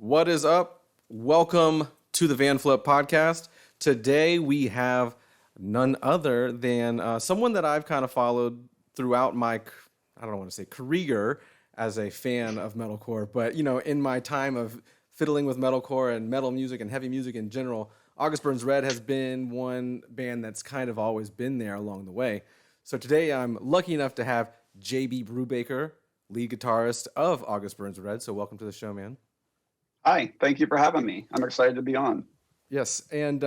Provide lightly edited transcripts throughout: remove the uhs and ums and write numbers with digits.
What is up? Welcome to the Vanflip podcast. Today we have none other than someone that I've kind of followed throughout my, I don't want to say career as a fan of metalcore, but in my time of fiddling with metalcore and metal music and heavy music in general, August Burns Red has been one band that's kind of always been there along the way. So today I'm lucky enough to have JB Brubaker, lead guitarist of August Burns Red. So welcome to the show, man. Hi, thank you for having me. I'm excited to be on. Yes, and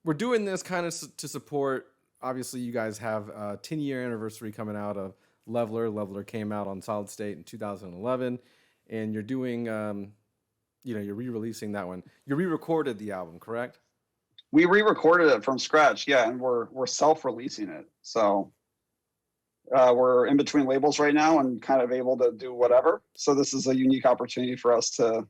we're doing this kind of to support, obviously you guys have a 10-year anniversary coming out of Leveler. Leveler came out on Solid State in 2011, and you're doing, you're re-releasing that one. You re-recorded the album, correct? We re-recorded it from scratch, yeah, and we're self-releasing it. So we're in between labels right now and kind of able to do whatever. So this is a unique opportunity for us to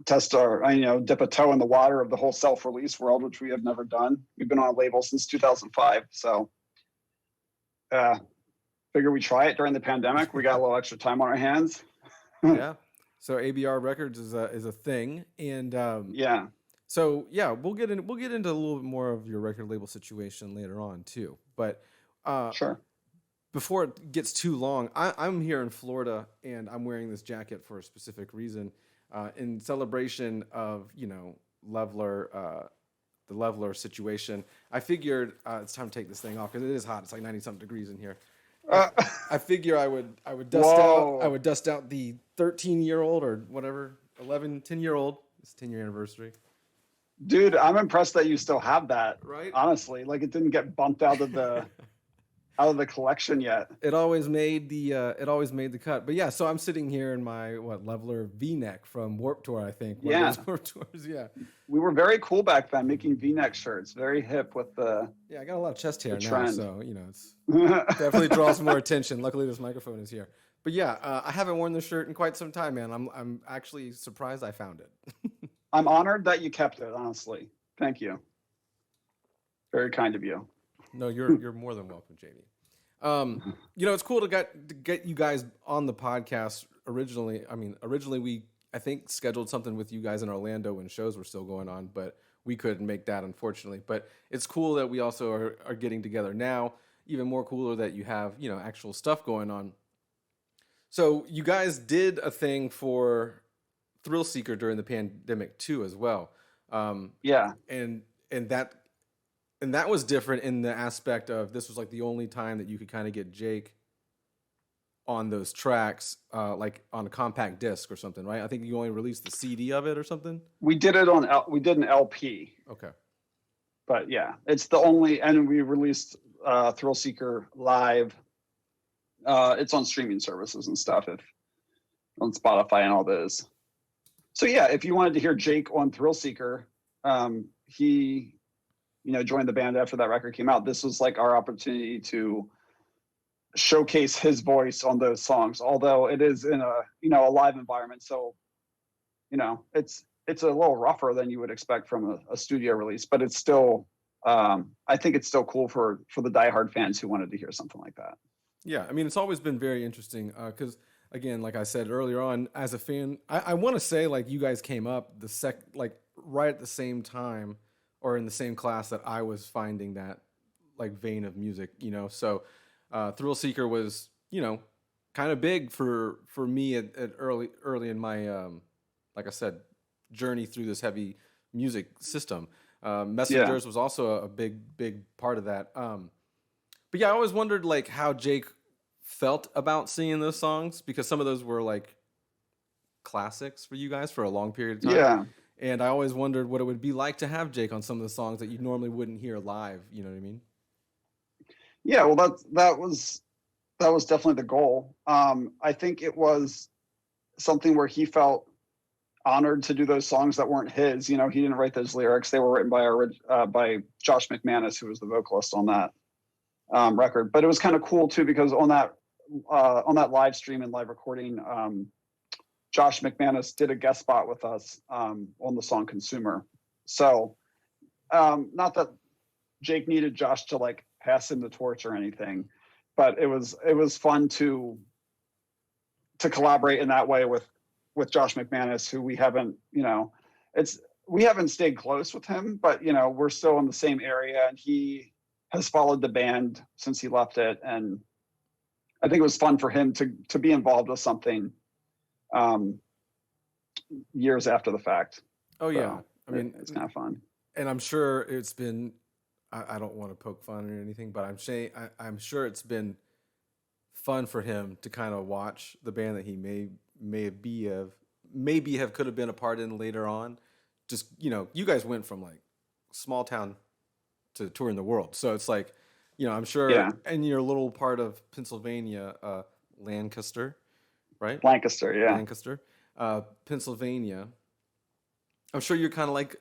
test our, dip a toe in the water of the whole self-release world, which we have never done. We've been on a label since 2005. So figure we try it during the pandemic. We got a little extra time on our hands. Yeah. So ABR Records is a thing. And yeah. So yeah, we'll get into a little bit more of your record label situation later on too. But sure. Before it gets too long, I'm here in Florida and I'm wearing this jacket for a specific reason. In celebration of, Leveler, the Leveler situation, I figured it's time to take this thing off because it is hot. It's like 90-something degrees in here. I figure I would dust out the 13-year-old or whatever, 10-year-old. It's 10-year anniversary. Dude, I'm impressed that you still have that. Right? Honestly, like it didn't get bumped out of the collection yet. It always made the cut. But yeah, so I'm sitting here in my Leveler V-neck from Warped Tour, I think. Yeah. Warped Tours, yeah. We were very cool back then making V-neck shirts. Very hip with the Yeah, I got a lot of chest hair now, trend. so it's definitely draws more attention. Luckily this microphone is here. But yeah, I haven't worn this shirt in quite some time, man. I'm actually surprised I found it. I'm honored that you kept it, honestly. Thank you. Very kind of you. No, you're more than welcome, Jamie. It's cool to get you guys on the podcast originally. I mean, originally we, I think, scheduled something with you guys in Orlando when shows were still going on, but we couldn't make that, unfortunately. But it's cool that we also are getting together now. Even more cooler that you have, actual stuff going on. So you guys did a thing for Thrillseeker during the pandemic too, as well. Yeah. And that was different in the aspect of this was like the only time that you could kind of get Jake on those tracks, like on a compact disc or something, right? I think you only released the CD of it or something. We did it we did an LP. Okay. But yeah, it's the only, and we released Thrillseeker live. It's on streaming services and stuff, on Spotify and all those. So yeah, if you wanted to hear Jake on Thrillseeker, he joined the band after that record came out. This was like our opportunity to showcase his voice on those songs, although it is in a live environment. So, it's a little rougher than you would expect from a studio release, but it's still, I think it's still cool for the diehard fans who wanted to hear something like that. Yeah. I mean, it's always been very interesting. Cause again, like I said earlier on, as a fan, I want to say like you guys came up right at the same time, or in the same class that I was finding that like vein of music, So Thrillseeker was, kind of big for me at early in my, like I said, journey through this heavy music system. Messengers was also a big part of that. But yeah, I always wondered like how Jake felt about singing those songs, because some of those were like classics for you guys for a long period of time. Yeah. And I always wondered what it would be like to have Jake on some of the songs that you normally wouldn't hear live. You know what I mean? Yeah, well, that was definitely the goal. I think it was something where he felt honored to do those songs that weren't his. He didn't write those lyrics; they were written by Josh McManus, who was the vocalist on that record. But it was kind of cool too, because on that live stream and live recording, Josh McManus did a guest spot with us on the song Consumer. So not that Jake needed Josh to like pass him the torch or anything, but it was fun to collaborate in that way with with Josh McManus, who we haven't, we haven't stayed close with him, but we're still in the same area, and he has followed the band since he left it. And I think it was fun for him to be involved with something years after the fact. Oh yeah. So I mean, it's kind of fun. And I'm sure it's been, I don't want to poke fun or anything, but I'm sure it's been fun for him to kind of watch the band that he maybe could have been a part in later on. Just, you guys went from like small town to touring the world. So it's like, I'm sure in your little part of Pennsylvania, Lancaster, right? Lancaster, yeah. Lancaster, Pennsylvania. I'm sure you're kind of like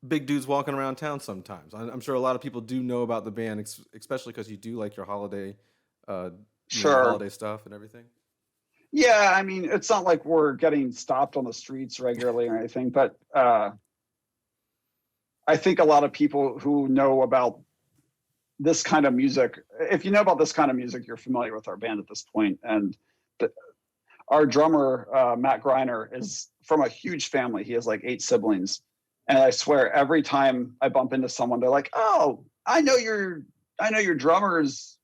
big dudes walking around town sometimes. I'm sure a lot of people do know about the band, especially because you do like your holiday, holiday stuff and everything. Yeah, I mean, it's not like we're getting stopped on the streets regularly or anything, but I think a lot of people who know about this kind of music, if you know about this kind of music, you're familiar with our band at this point. And our drummer, Matt Greiner, is from a huge family. He has like 8 siblings. And I swear every time I bump into someone, they're like, "Oh, I know your drummer's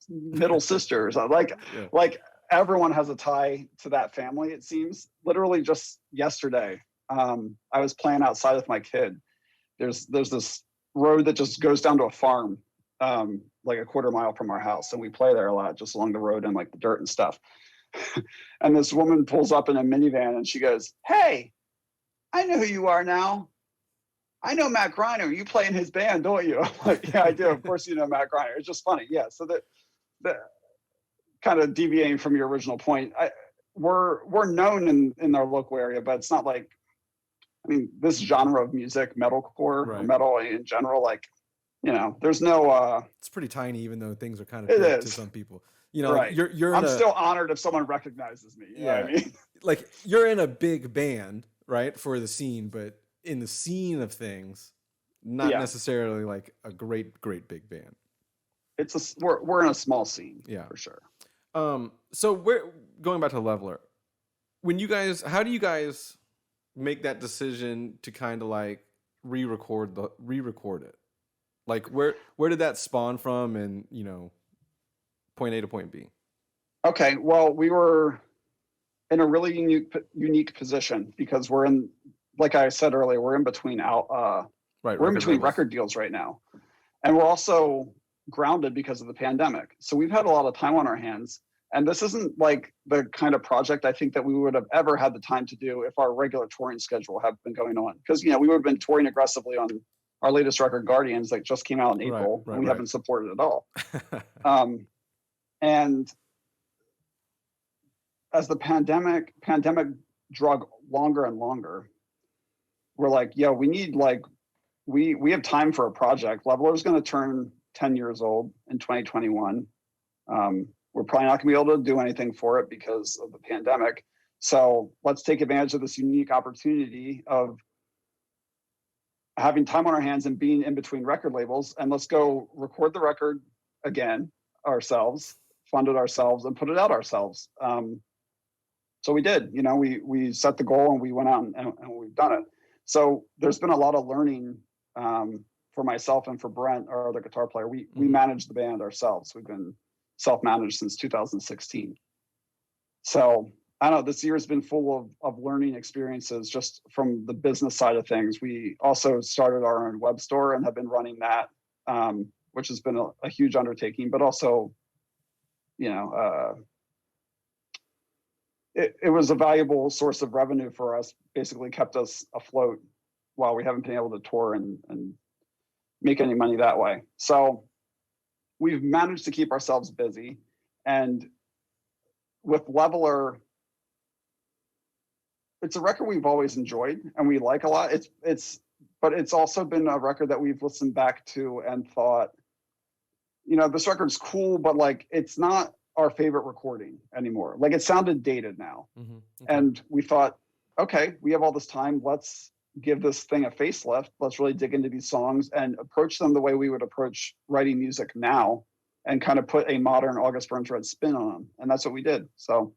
middle sisters." Like everyone has a tie to that family, it seems. Literally just yesterday, I was playing outside with my kid. There's this road that just goes down to a farm, like a quarter mile from our house. And we play there a lot, just along the road and like the dirt and stuff. And this woman pulls up in a minivan and she goes, "Hey, I know who you are now. I know Matt Greiner. You play in his band, don't you?" I'm like, "Yeah, I do. Of course you know Matt Greiner." It's just funny. Yeah. So that kind of deviating from your original point, we're known in our local area, but it's not like, I mean, this genre of music, metalcore or metal in general, like, there's no. It's pretty tiny, even though things are kind of big to some people. Right. I'm still honored if someone recognizes me. You know what I mean? Like, you're in a big band, right, for the scene, but in the scene of things, not necessarily like a great big band. We're in a small scene, for sure. So we're going back to Leveler. How do you guys make that decision to kind of like re-record it? Like where did that spawn from, and point A to point B? Okay, well, we were in a really unique position because we're in, like I said earlier, we're in between we're in between record deals right now, and we're also grounded because of the pandemic. So we've had a lot of time on our hands, and this isn't like the kind of project I think that we would have ever had the time to do if our regular touring schedule had been going on, because we would have been touring aggressively on our latest record, Guardians, that just came out in April, and we haven't supported at all. And as the pandemic drug longer and longer, we're like, we need we have time for a project. Leveler's going to turn 10 years old in 2021. We're probably not going to be able to do anything for it because of the pandemic. So let's take advantage of this unique opportunity of having time on our hands and being in between record labels, and let's go record the record again ourselves, fund it ourselves, and put it out ourselves. So we did. We set the goal and we went out and we've done it. So there's been a lot of learning for myself and for Brent, our other guitar player. We manage the band ourselves. We've been self-managed since 2016. So I don't know, this year has been full of learning experiences just from the business side of things. We also started our own web store and have been running that, which has been a huge undertaking, but also, it was a valuable source of revenue for us, basically kept us afloat while we haven't been able to tour and make any money that way. So we've managed to keep ourselves busy. And with Leveler, it's a record we've always enjoyed and we like a lot. But it's also been a record that we've listened back to and thought, this record's cool, but like, it's not our favorite recording anymore. Like, it sounded dated now. Mm-hmm. Okay. And we thought, okay, we have all this time. Let's give this thing a facelift. Let's really dig into these songs and approach them the way we would approach writing music now, and kind of put a modern August Burns Red spin on them. And that's what we did. So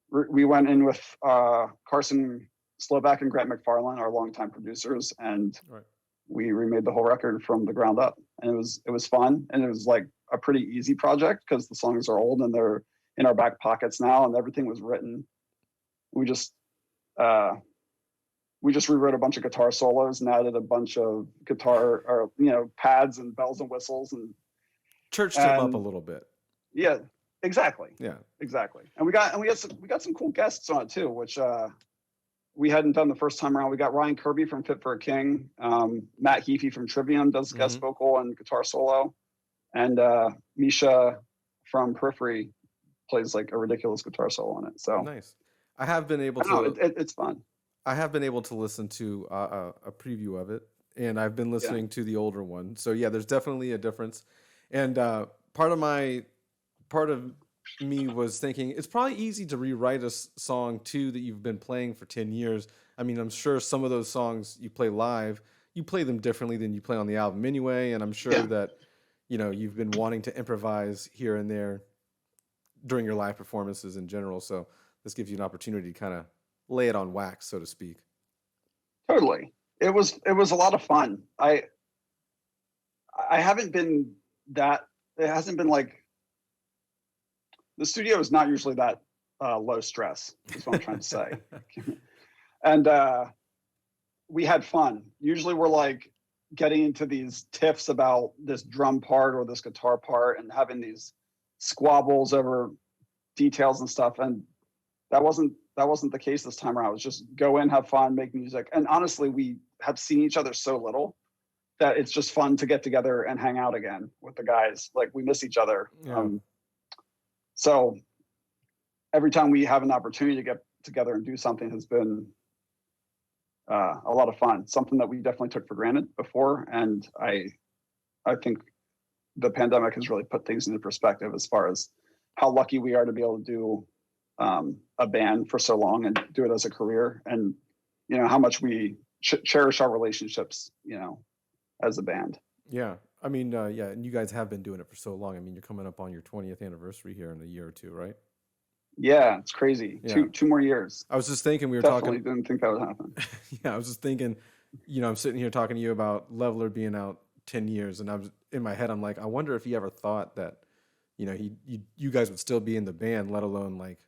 we went in with Carson Slovak and Grant McFarlane, our longtime producers, and Right. we remade the whole record from the ground up. And it was fun, and it was like a pretty easy project because the songs are old and they're in our back pockets now, and everything was written. We just rewrote a bunch of guitar solos and added a bunch of guitar or pads and bells and whistles and Churched him up a little bit. Yeah, exactly. Yeah, exactly. And we got some cool guests on it too, which we hadn't done the first time around. We got Ryan Kirby from Fit for a King, Matt Heafy from Trivium does guest vocal and guitar solo, and Misha from Periphery plays like a ridiculous guitar solo on it. So nice. I have been able to. It's fun. I have been able to listen to a preview of it, and I've been listening to the older one. So yeah, there's definitely a difference. And part of me was thinking it's probably easy to rewrite a song too that you've been playing for 10 years. I mean, I'm sure some of those songs you play live, you play them differently than you play on the album anyway. And I'm sure that, you've been wanting to improvise here and there during your live performances in general. So this gives you an opportunity to kind of lay it on wax, so to speak. Totally. It was a lot of fun. I haven't been that, it hasn't been like, the studio is not usually that low stress, is what I'm trying to say. And we had fun. Usually we're like getting into these tiffs about this drum part or this guitar part and having these squabbles over details and stuff. And that wasn't the case this time around. It was just go in, have fun, make music. And honestly, we have seen each other so little that it's just fun to get together and hang out again with the guys. Like, we miss each other. Yeah. So every time we have an opportunity to get together and do something has been a lot of fun. Something that we definitely took for granted before. And I think the pandemic has really put things into perspective as far as how lucky we are to be able to do a band for so long and do it as a career, and how much we cherish our relationships as a band. Yeah, I mean, and you guys have been doing it for so long. I mean, you're coming up on your 20th anniversary here in a year or two, right? Yeah, it's crazy. Yeah. Two more years. I was just thinking Definitely didn't think that would happen. Yeah, I was just thinking, I'm sitting here talking to you about Leveler being out 10 years, and I was in my head, I'm like, I wonder if he ever thought that, you guys would still be in the band, let alone like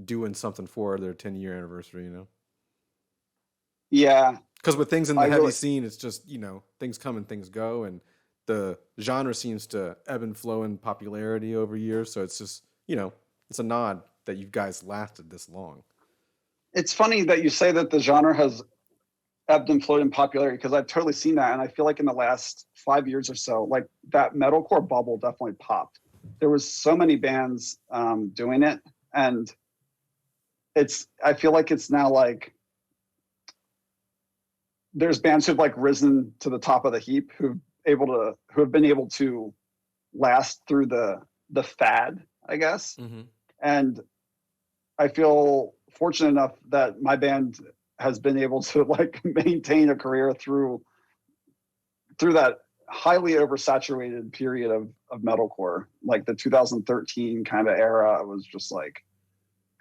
doing something for their 10-year anniversary, Yeah. Because with things in the heavy scene, it's just, things come and things go, and the genre seems to ebb and flow in popularity over years. So it's just, it's a nod that you guys lasted this long. It's funny that you say that the genre has ebbed and flowed in popularity, because I've totally seen that. And I feel like in the last 5 years or so, like that metalcore bubble definitely popped. There was so many bands doing it. And I feel like it's now like, there's bands who've like risen to the top of the heap who have been able to last through the fad, I guess. Mm-hmm. And I feel fortunate enough that my band has been able to like maintain a career through that highly oversaturated period of metalcore, like the 2013 kind of era. Was just like,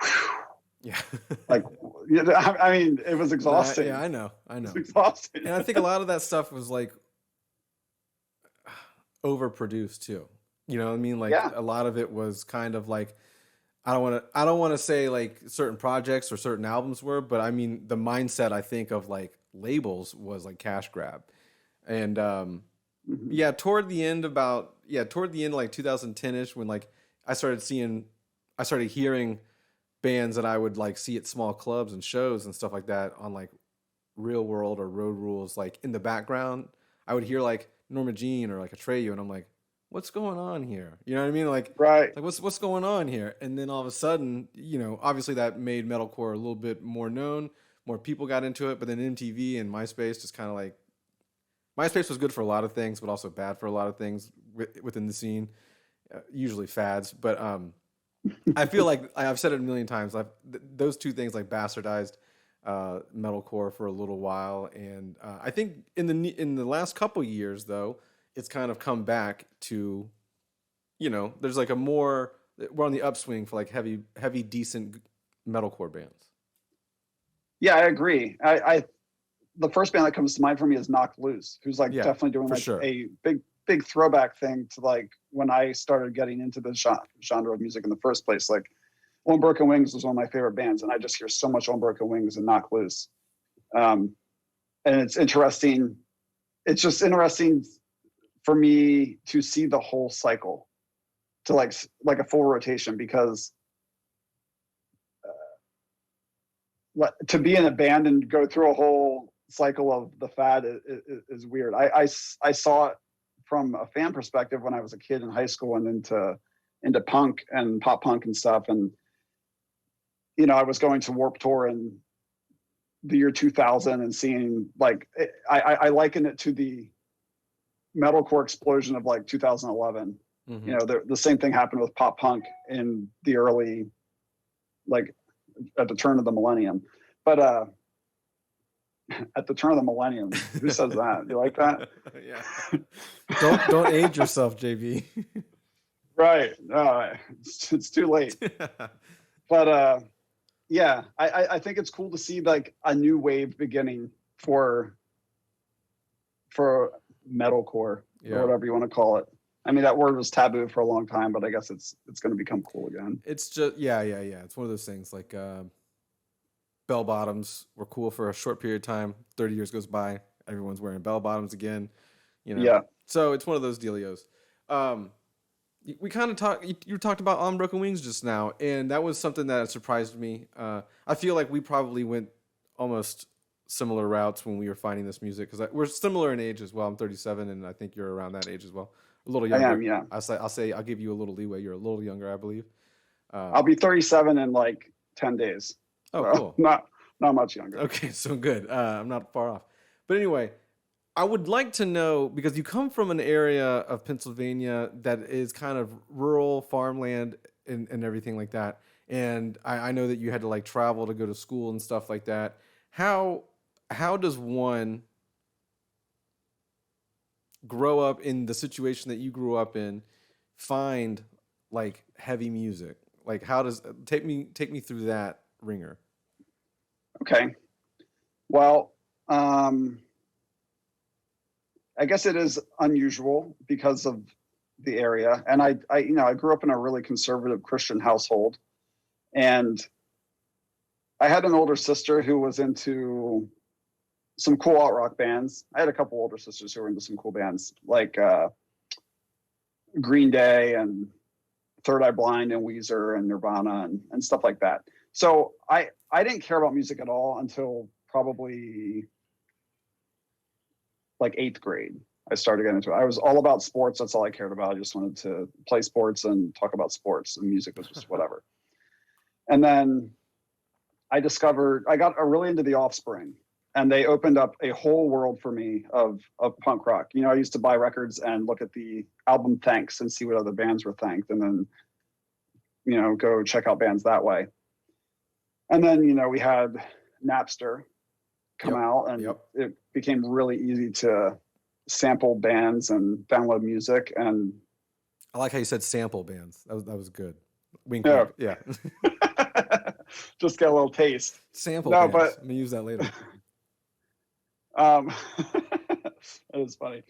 whew. Yeah. Like, I mean, it was exhausting. Yeah, I know. It was exhausting. And I think a lot of that stuff was like overproduced too. You know what I mean? Like a lot of it was kind of like, I don't want to say like certain projects or certain albums were, but I mean, the mindset I think of like labels was like cash grab. And toward the end like 2010ish, when like I started hearing bands that I would like see at small clubs and shows and stuff like that on like Real World or Road Rules, like in the background, I would hear like Norma Jean or like Atreyu, and I'm like, what's going on here? You know what I mean? Like, right. Like what's going on here? And then all of a sudden, obviously that made metalcore a little bit more known, more people got into it, but then MTV and MySpace just kind of like, MySpace was good for a lot of things, but also bad for a lot of things within the scene, usually fads. But I feel like I've said it a million times. Those two things like bastardized metalcore for a little while, and I think in the last couple years though, it's kind of come back to, there's like we're on the upswing for like heavy decent metalcore bands. Yeah, I agree. I the first band that comes to mind for me is Knocked Loose, who's like definitely doing like sure. a big throwback thing to like when I started getting into the genre of music in the first place. Like On Broken Wings was one of my favorite bands, and I just hear so much On Broken Wings and Knocked Loose. And it's interesting. It's just interesting for me to see the whole cycle, to like a full rotation, because to be in a band and go through a whole cycle of the fad is weird. I saw it from a fan perspective when I was a kid in high school and into punk and pop punk and stuff. And, you know, I was going to Warped Tour in the year 2000 and seeing like, I liken it to the metalcore explosion of like 2011. You know, the same thing happened with pop punk in the early, like at the turn of the millennium. But at the turn of the millennium, who says that? You like that? Yeah. Don't age yourself, JB. Right. It's too late. But yeah, I think it's cool to see like a new wave beginning for metalcore, or whatever you want to call it. I mean, that word was taboo for a long time, but I guess it's going to become cool again. It's just yeah. It's one of those things like bell bottoms were cool for a short period of time. 30 years goes by, everyone's wearing bell bottoms again. You know. Yeah. So it's one of those dealios. We kind of you talked about On Broken Wings just now, and that was something that surprised me. I feel like we probably went almost similar routes when we were finding this music, because we're similar in age as well. I'm 37, and I think you're around that age as well. A little younger. I am, yeah. I'll give you a little leeway. You're a little younger, I believe. I'll be 37 in like 10 days. Oh, so cool. Not much younger. Okay, so good. I'm not far off. But anyway, I would like to know, because you come from an area of Pennsylvania that is kind of rural farmland and everything like that. And I know that you had to like travel to go to school and stuff like that. How does one grow up in the situation that you grew up in, find like heavy music? Like how does take me through that ringer? Okay. Well, I guess it is unusual because of the area. And I grew up in a really conservative Christian household, and I had an older sister who was into some cool alt rock bands. I had a couple older sisters who were into some cool bands like Green Day and Third Eye Blind and Weezer and Nirvana and stuff like that. So I didn't care about music at all until probably like 8th grade. I started getting into it. I was all about sports. That's all I cared about. I just wanted to play sports and talk about sports, and music was just whatever. And then I got really into the Offspring, and they opened up a whole world for me of punk rock. You know, I used to buy records and look at the album thanks and see what other bands were thanked, and then, you know, go check out bands that way. And then, you know, we had Napster come out, and it became really easy to sample bands and download music. And I like how you said sample bands. That was good. Wink, yeah. wink. Yeah. Just get a little taste. Sample bands. But I'm gonna use that later. That is funny.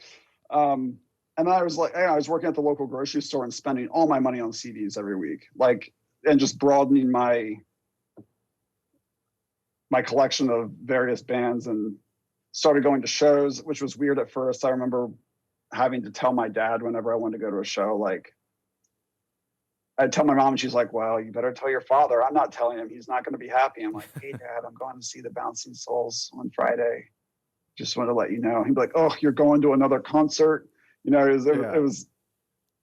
And I was like, I was working at the local grocery store and spending all my money on CDs every week, like, and just broadening my collection of various bands, and started going to shows, which was weird at first. I remember having to tell my dad whenever I wanted to go to a show, like, I'd tell my mom, and she's like, well, you better tell your father. I'm not telling him. He's not going to be happy. I'm like, hey, Dad, I'm going to see the Bouncing Souls on Friday. Just want to let you know. He'd be like, oh, you're going to another concert? You know,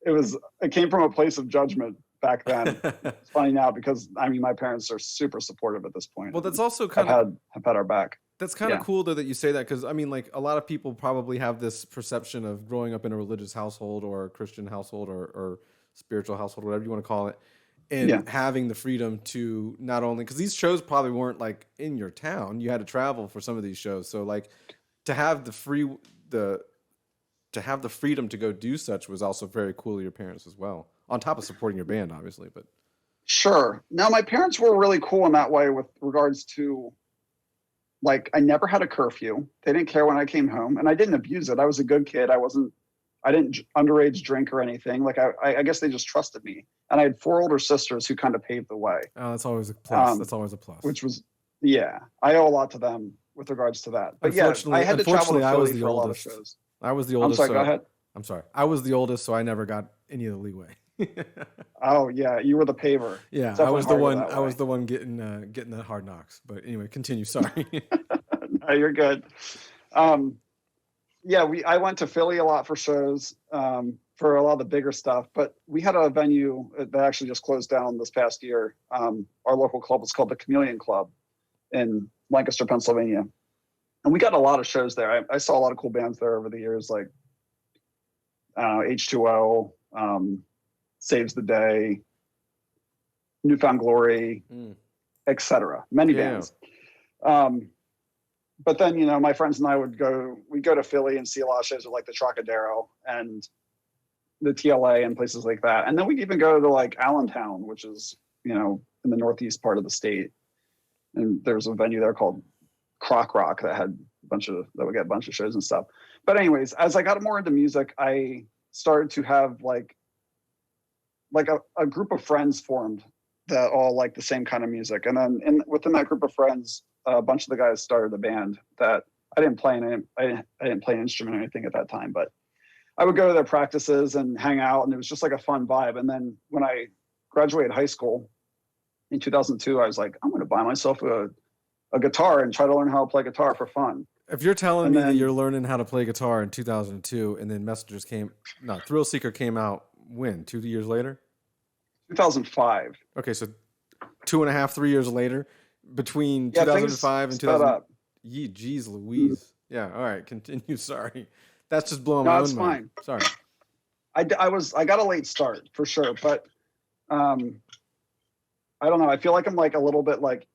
it came from a place of judgment back then. It's funny now because, I mean, my parents are super supportive at this point. Well, that's also kind of have had our back. That's kind of cool, though, that you say that, because I mean, like, a lot of people probably have this perception of growing up in a religious household or a Christian household or spiritual household, whatever you want to call it, and having the freedom to not only, because these shows probably weren't like in your town, you had to travel for some of these shows, so like to have the freedom to go do such was also very cool of your parents as well, on top of supporting your band, obviously. But Sure. Now, my parents were really cool in that way with regards to, like, I never had a curfew. They didn't care when I came home, and I didn't abuse it. I was a good kid. I didn't underage drink or anything. Like, I guess they just trusted me. And I had 4 older sisters who kind of paved the way. Oh, that's always a plus. That's always a plus. Which was, yeah, I owe a lot to them with regards to that. But yeah, I had to travel to Philly for a lot of shows. I was the oldest. I'm sorry, go ahead. I'm sorry. I was the oldest, so I never got any of the leeway. Oh yeah, you were the paver. Yeah, I was the one. I was the one getting the hard knocks. But anyway, continue. Sorry. No, you're good. Yeah, I went to Philly a lot for shows, for a lot of the bigger stuff. But we had a venue that actually just closed down this past year. Our local club was called the Chameleon Club in Lancaster, Pennsylvania, and we got a lot of shows there. I saw a lot of cool bands there over the years, like H2O. Saves the Day, Newfound Glory, etc. Many bands. But then, my friends and I we'd go to Philly and see a lot of shows at like the Trocadero and the TLA and places like that. And then we'd even go to like Allentown, which is, in the northeast part of the state. And there's a venue there called Croc Rock that would get a bunch of shows and stuff. But anyways, as I got more into music, I started to have like a group of friends formed that all like the same kind of music. And then within that group of friends, a bunch of the guys started a band that I didn't play an instrument or anything at that time, but I would go to their practices and hang out, and it was just like a fun vibe. And then when I graduated high school in 2002, I was like, I'm going to buy myself a guitar and try to learn how to play guitar for fun. If you're telling me that you're learning how to play guitar in 2002 and then Thrillseeker came out when? 2 years later? 2005. Okay, so 2.5, 3 years later, between 2005 and 2000. Geez Louise. Yeah, all right, continue. Sorry. That's just blowing my own mind. Fine. Sorry. I got a late start for sure, but I don't know. I feel like I'm like a little bit like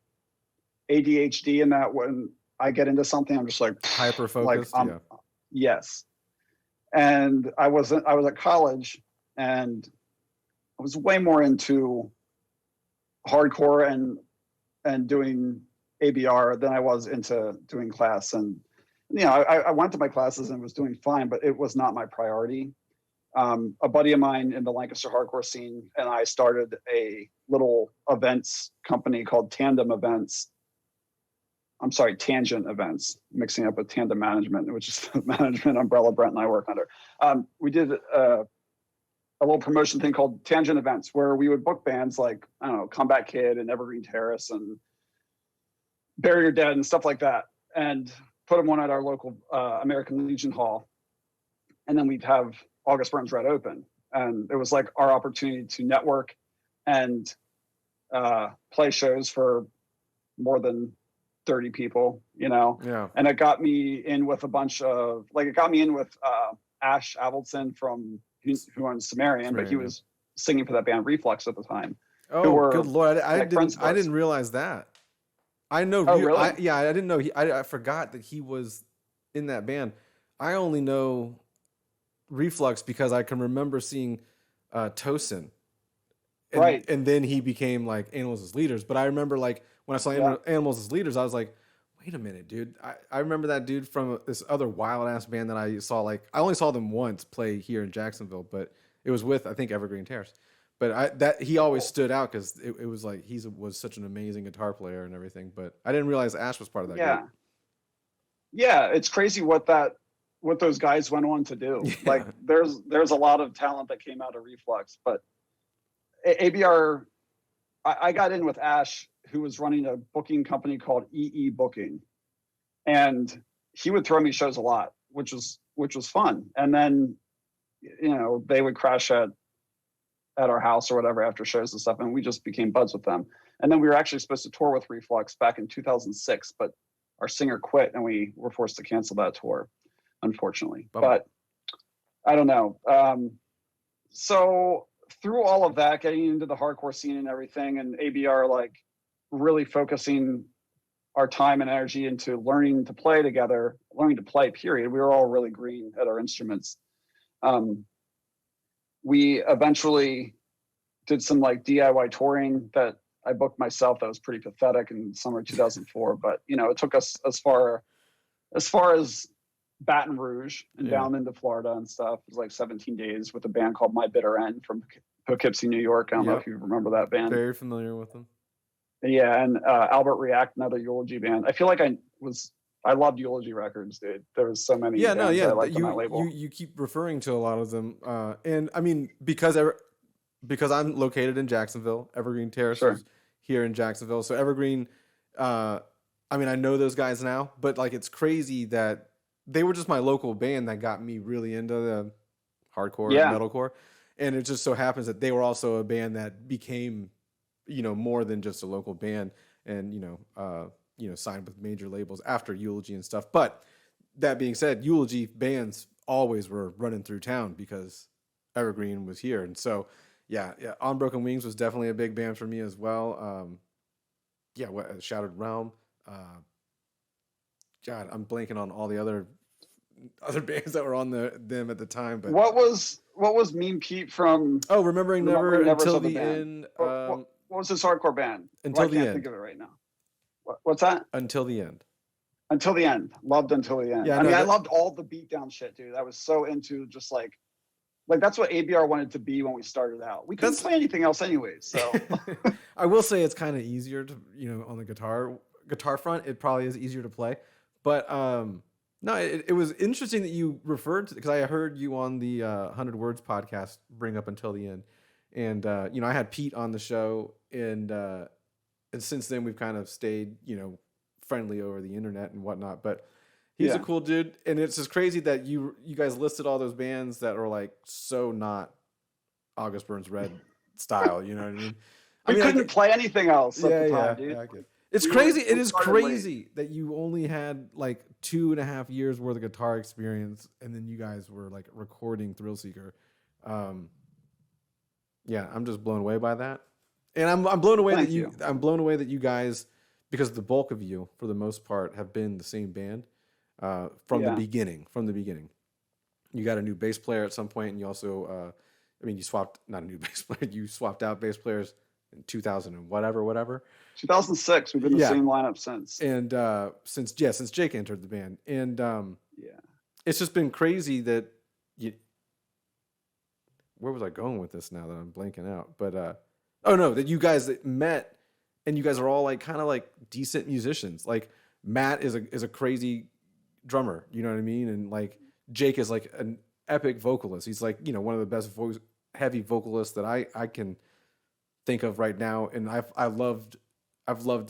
ADHD in that when I get into something, I'm just like hyper focused. Yeah. Yes. And I was at college, and I was way more into hardcore and doing ABR than I was into doing class. And I went to my classes and was doing fine, but it was not my priority. A buddy of mine in the Lancaster hardcore scene and I started a little events company called Tangent Events, mixing up with Tandem Management, which is the management umbrella Brent and I work under. We did a little promotion thing called Tangent Events, where we would book bands like, I don't know, Combat Kid and Evergreen Terrace and Bury Your Dead and stuff like that, and put them on at our local American Legion Hall. And then we'd have August Burns Red open. And it was like our opportunity to network and play shows for more than 30 people, Yeah. And it got me in with Ash Avildsen who owns Sumerian, but he was singing for that band Reflux at the time. Oh, good Lord. I didn't realize that. I know. Oh, really? I didn't know. I forgot that he was in that band. I only know Reflux because I can remember seeing Tosin. Right. And then he became like Animals as Leaders. But I remember like when I saw Animals as Leaders, I was like, wait a minute, dude. I remember that dude from this other wild ass band that I saw. Like I only saw them once play here in Jacksonville, but it was with I think Evergreen Terrace. But he always stood out because it was like he was such an amazing guitar player and everything. But I didn't realize Ash was part of that group. Yeah, it's crazy what those guys went on to do. Yeah. Like there's a lot of talent that came out of Reflux, but ABR, I got in with Ash, who was running a booking company called EE Booking, and he would throw me shows a lot, which was fun. And then they would crash at our house or whatever after shows and stuff, and we just became buds with them. And then we were actually supposed to tour with Reflux back in 2006, but our singer quit and we were forced to cancel that tour, unfortunately. But I don't know. So through all of that, getting into the hardcore scene and everything, and ABR like really focusing our time and energy into learning to play together, learning to play, period. We were all really green at our instruments. We eventually did some like DIY touring that I booked myself. That was pretty pathetic in summer 2004. But you know, it took us as far as Baton Rouge and down into Florida and stuff. It was like 17 days with a band called My Bitter End from Poughkeepsie, New York. I don't know if you remember that band. Very familiar with them. Yeah, and Albert React, another Eulogy band. I feel like I loved Eulogy Records, dude. There was so many bands I liked on that label. You keep referring to a lot of them. And I mean, because I'm located in Jacksonville, Evergreen Terrace is here in Jacksonville. So Evergreen, I mean, I know those guys now, but like, it's crazy that they were just my local band that got me really into the hardcore and metalcore. And it just so happens that they were also a band that became, you know, more than just a local band and, signed with major labels after Eulogy and stuff. But that being said, Eulogy bands always were running through town because Evergreen was here. And so, On Broken Wings was definitely a big band for me as well. Shattered Realm. God, I'm blanking on all the other bands that were on them at the time. But what was Mean Pete from? Oh, Remembering Never until the end. What was this hardcore band? Until the end. I can't think of it right now. What's that? Until the End. Until the End. Loved Until the End. Yeah, I loved all the beatdown shit, dude. I was so into just like that's what ABR wanted to be when we started out. We couldn't play anything else anyways. So I will say it's kind of easier to, on the guitar front, it probably is easier to play. But no, it was interesting that you referred to, because I heard you on the 100 Words podcast bring up Until the End. And, I had Pete on the show, and since then we've kind of stayed, friendly over the internet and whatnot. But he's a cool dude. And it's just crazy that you guys listed all those bands that are like so not August Burns Red style, you know what I mean? We couldn't play anything else at the time, dude. Yeah, I get. It's crazy. It is crazy that you only had like 2.5 years worth of guitar experience, and then you guys were like recording Thrillseeker. I'm just blown away by that, and I'm blown away I'm blown away that you guys, because the bulk of you, for the most part, have been the same band from the beginning. From the beginning, you got a new bass player at some point, and you also, you swapped you swapped out bass players in 2000 and whatever. 2006. We've been the same lineup since. And since Jake entered the band. And it's just been crazy that where was I going with this now that I'm blanking out? But that you guys met, and you guys are all like kind of like decent musicians. Like Matt is a crazy drummer, you know what I mean? And like Jake is like an epic vocalist. He's like, one of the best heavy vocalists that I can think of right now, and I've loved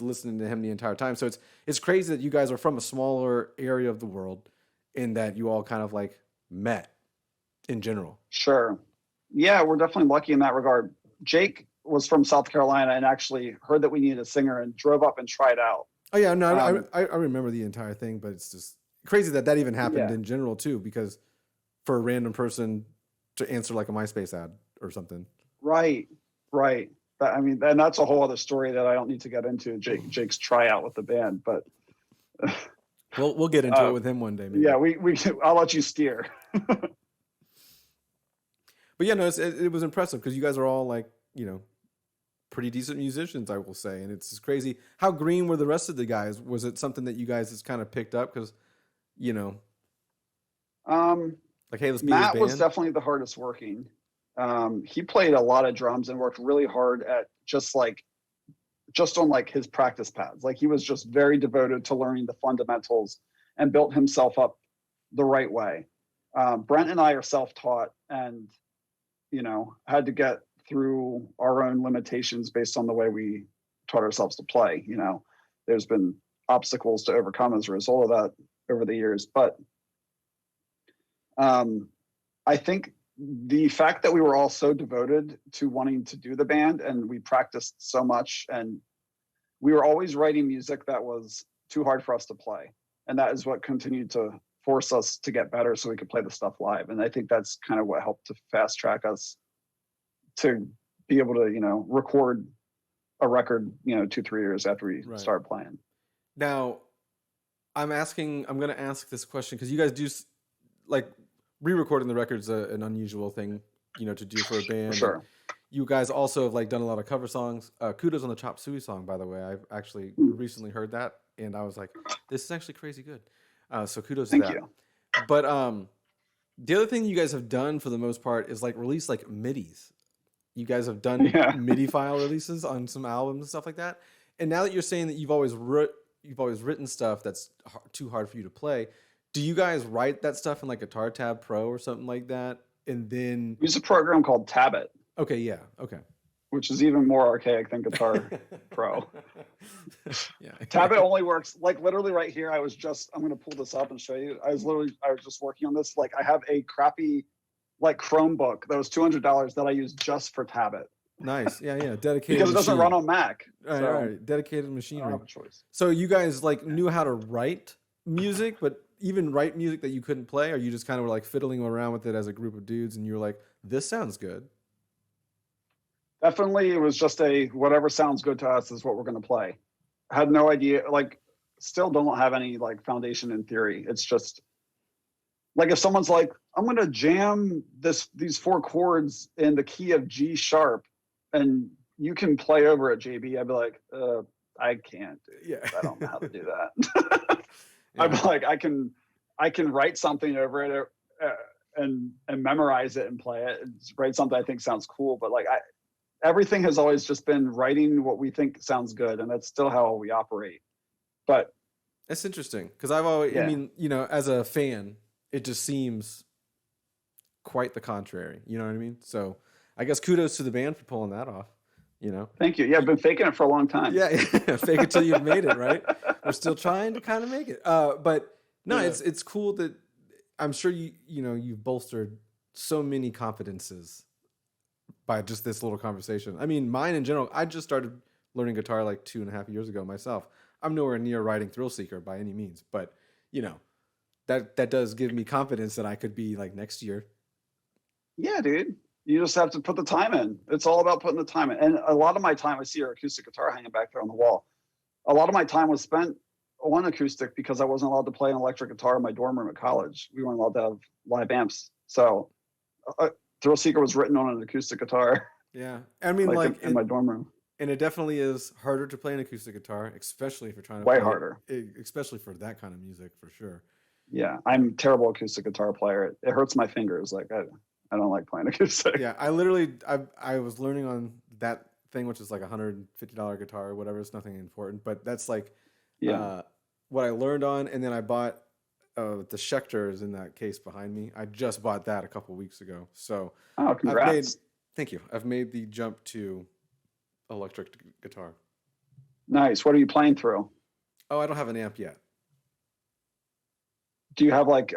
listening to him the entire time. So it's crazy that you guys are from a smaller area of the world, in that you all kind of like met in general. Sure. Yeah, we're definitely lucky in that regard. Jake was from South Carolina and actually heard that we needed a singer and drove up and tried out. Oh yeah, no, I remember the entire thing, but it's just crazy that even happened in general too, because for a random person to answer like a MySpace ad or something. Right. And that's a whole other story that I don't need to get into. Jake's tryout with the band, but we'll get into it with him one day. Maybe. Yeah, I'll let you steer. But yeah, no, it was impressive, because you guys are all like, pretty decent musicians, I will say. And it's just crazy. How green were the rest of the guys? Was it something that you guys just kind of picked up? Because, like, hey, let's be Matt was definitely the hardest working. He played a lot of drums and worked really hard at just on like his practice pads. Like, he was just very devoted to learning the fundamentals and built himself up the right way. Brent and I are self-taught, and, had to get through our own limitations based on the way we taught ourselves to play. There's been obstacles to overcome as a result of that over the years. But I think the fact that we were all so devoted to wanting to do the band, and we practiced so much, and we were always writing music that was too hard for us to play. And that is what continued to force us to get better so we could play the stuff live. And I think that's kind of what helped to fast track us to be able to, record a record, 2-3 years after we started playing. Now, I'm going to ask this question, because you guys do, like, re-recording the record's an unusual thing, to do for a band. Sure. you guys also have like done a lot of cover songs. Kudos on the Chop Suey song, by the way. I've actually recently heard that, and I was like, this is actually crazy good. So kudos to Thank that. you. But the other thing you guys have done for the most part is like release like MIDIs. You guys have done Yeah. MIDI file releases on some albums and stuff like that. And now that you're saying that you've always written stuff that's too hard for you to play, do you guys write that stuff in like Guitar Tab Pro or something like that? And then We use a program called Tabit, okay, yeah, okay. which is even more archaic than Guitar Pro. Yeah. Tabit only works like literally right here. I'm going to pull this up and show you. I was just working on this. Like I have a crappy like Chromebook that was $200 that I use just for Tabit. Nice. Yeah, yeah. Dedicated because it doesn't machine. run on Mac. All So right. Dedicated I don't machinery. have a choice. So you guys like knew how to write music, but even write music that you couldn't play, or you just kind of were like fiddling around with it as a group of dudes and you were like, this sounds good. Definitely, it was just a whatever sounds good to us is what we're going to play. I had no idea, like, still don't have any like foundation in theory. It's just like if someone's like, I'm going to jam these 4 chords in the key of G sharp, and you can play over it, JB. I'd be like, I can't. Yeah. I don't know how to do that. Yeah. I'd be like, I can write something over it and memorize it and play it. And write something I think sounds cool, but like everything has always just been writing what we think sounds good, and that's still how we operate. But that's interesting because I've always, I mean, you know, as a fan, it just seems quite the contrary. You know what I mean? So I guess kudos to the band for pulling that off. You know, thank you. Yeah, I've been faking it for a long time. Yeah, fake it till you've made it, right? We're still trying to kind of make it. But no, yeah. It's cool that I'm sure you've bolstered so many confidences by just this little conversation. I mean, mine in general. I just started learning guitar like 2.5 years ago myself. I'm nowhere near writing Thrillseeker by any means, but you know, that does give me confidence that I could be like next year. Yeah, dude. You just have to put the time in. It's all about putting the time in. And a lot of my time, I see your acoustic guitar hanging back there on the wall. A lot of my time was spent on acoustic because I wasn't allowed to play an electric guitar in my dorm room at college. We weren't allowed to have live amps. So Thrillseeker was written on an acoustic guitar. Yeah. I mean, like in my dorm room. And it definitely is harder to play an acoustic guitar, especially if you're trying to way harder. Especially for that kind of music, for sure. Yeah. I'm a terrible acoustic guitar player. It hurts my fingers. Like I don't like playing acoustic. Yeah, I was learning on that thing, which is like $150 guitar or whatever. It's nothing important, but that's like what I learned on. And then I bought the Schecter is in that case behind me. I just bought that a couple weeks ago. So congrats. Thank you. I've made the jump to electric guitar. Nice. What are you playing through? Oh, I don't have an amp yet. Do you have like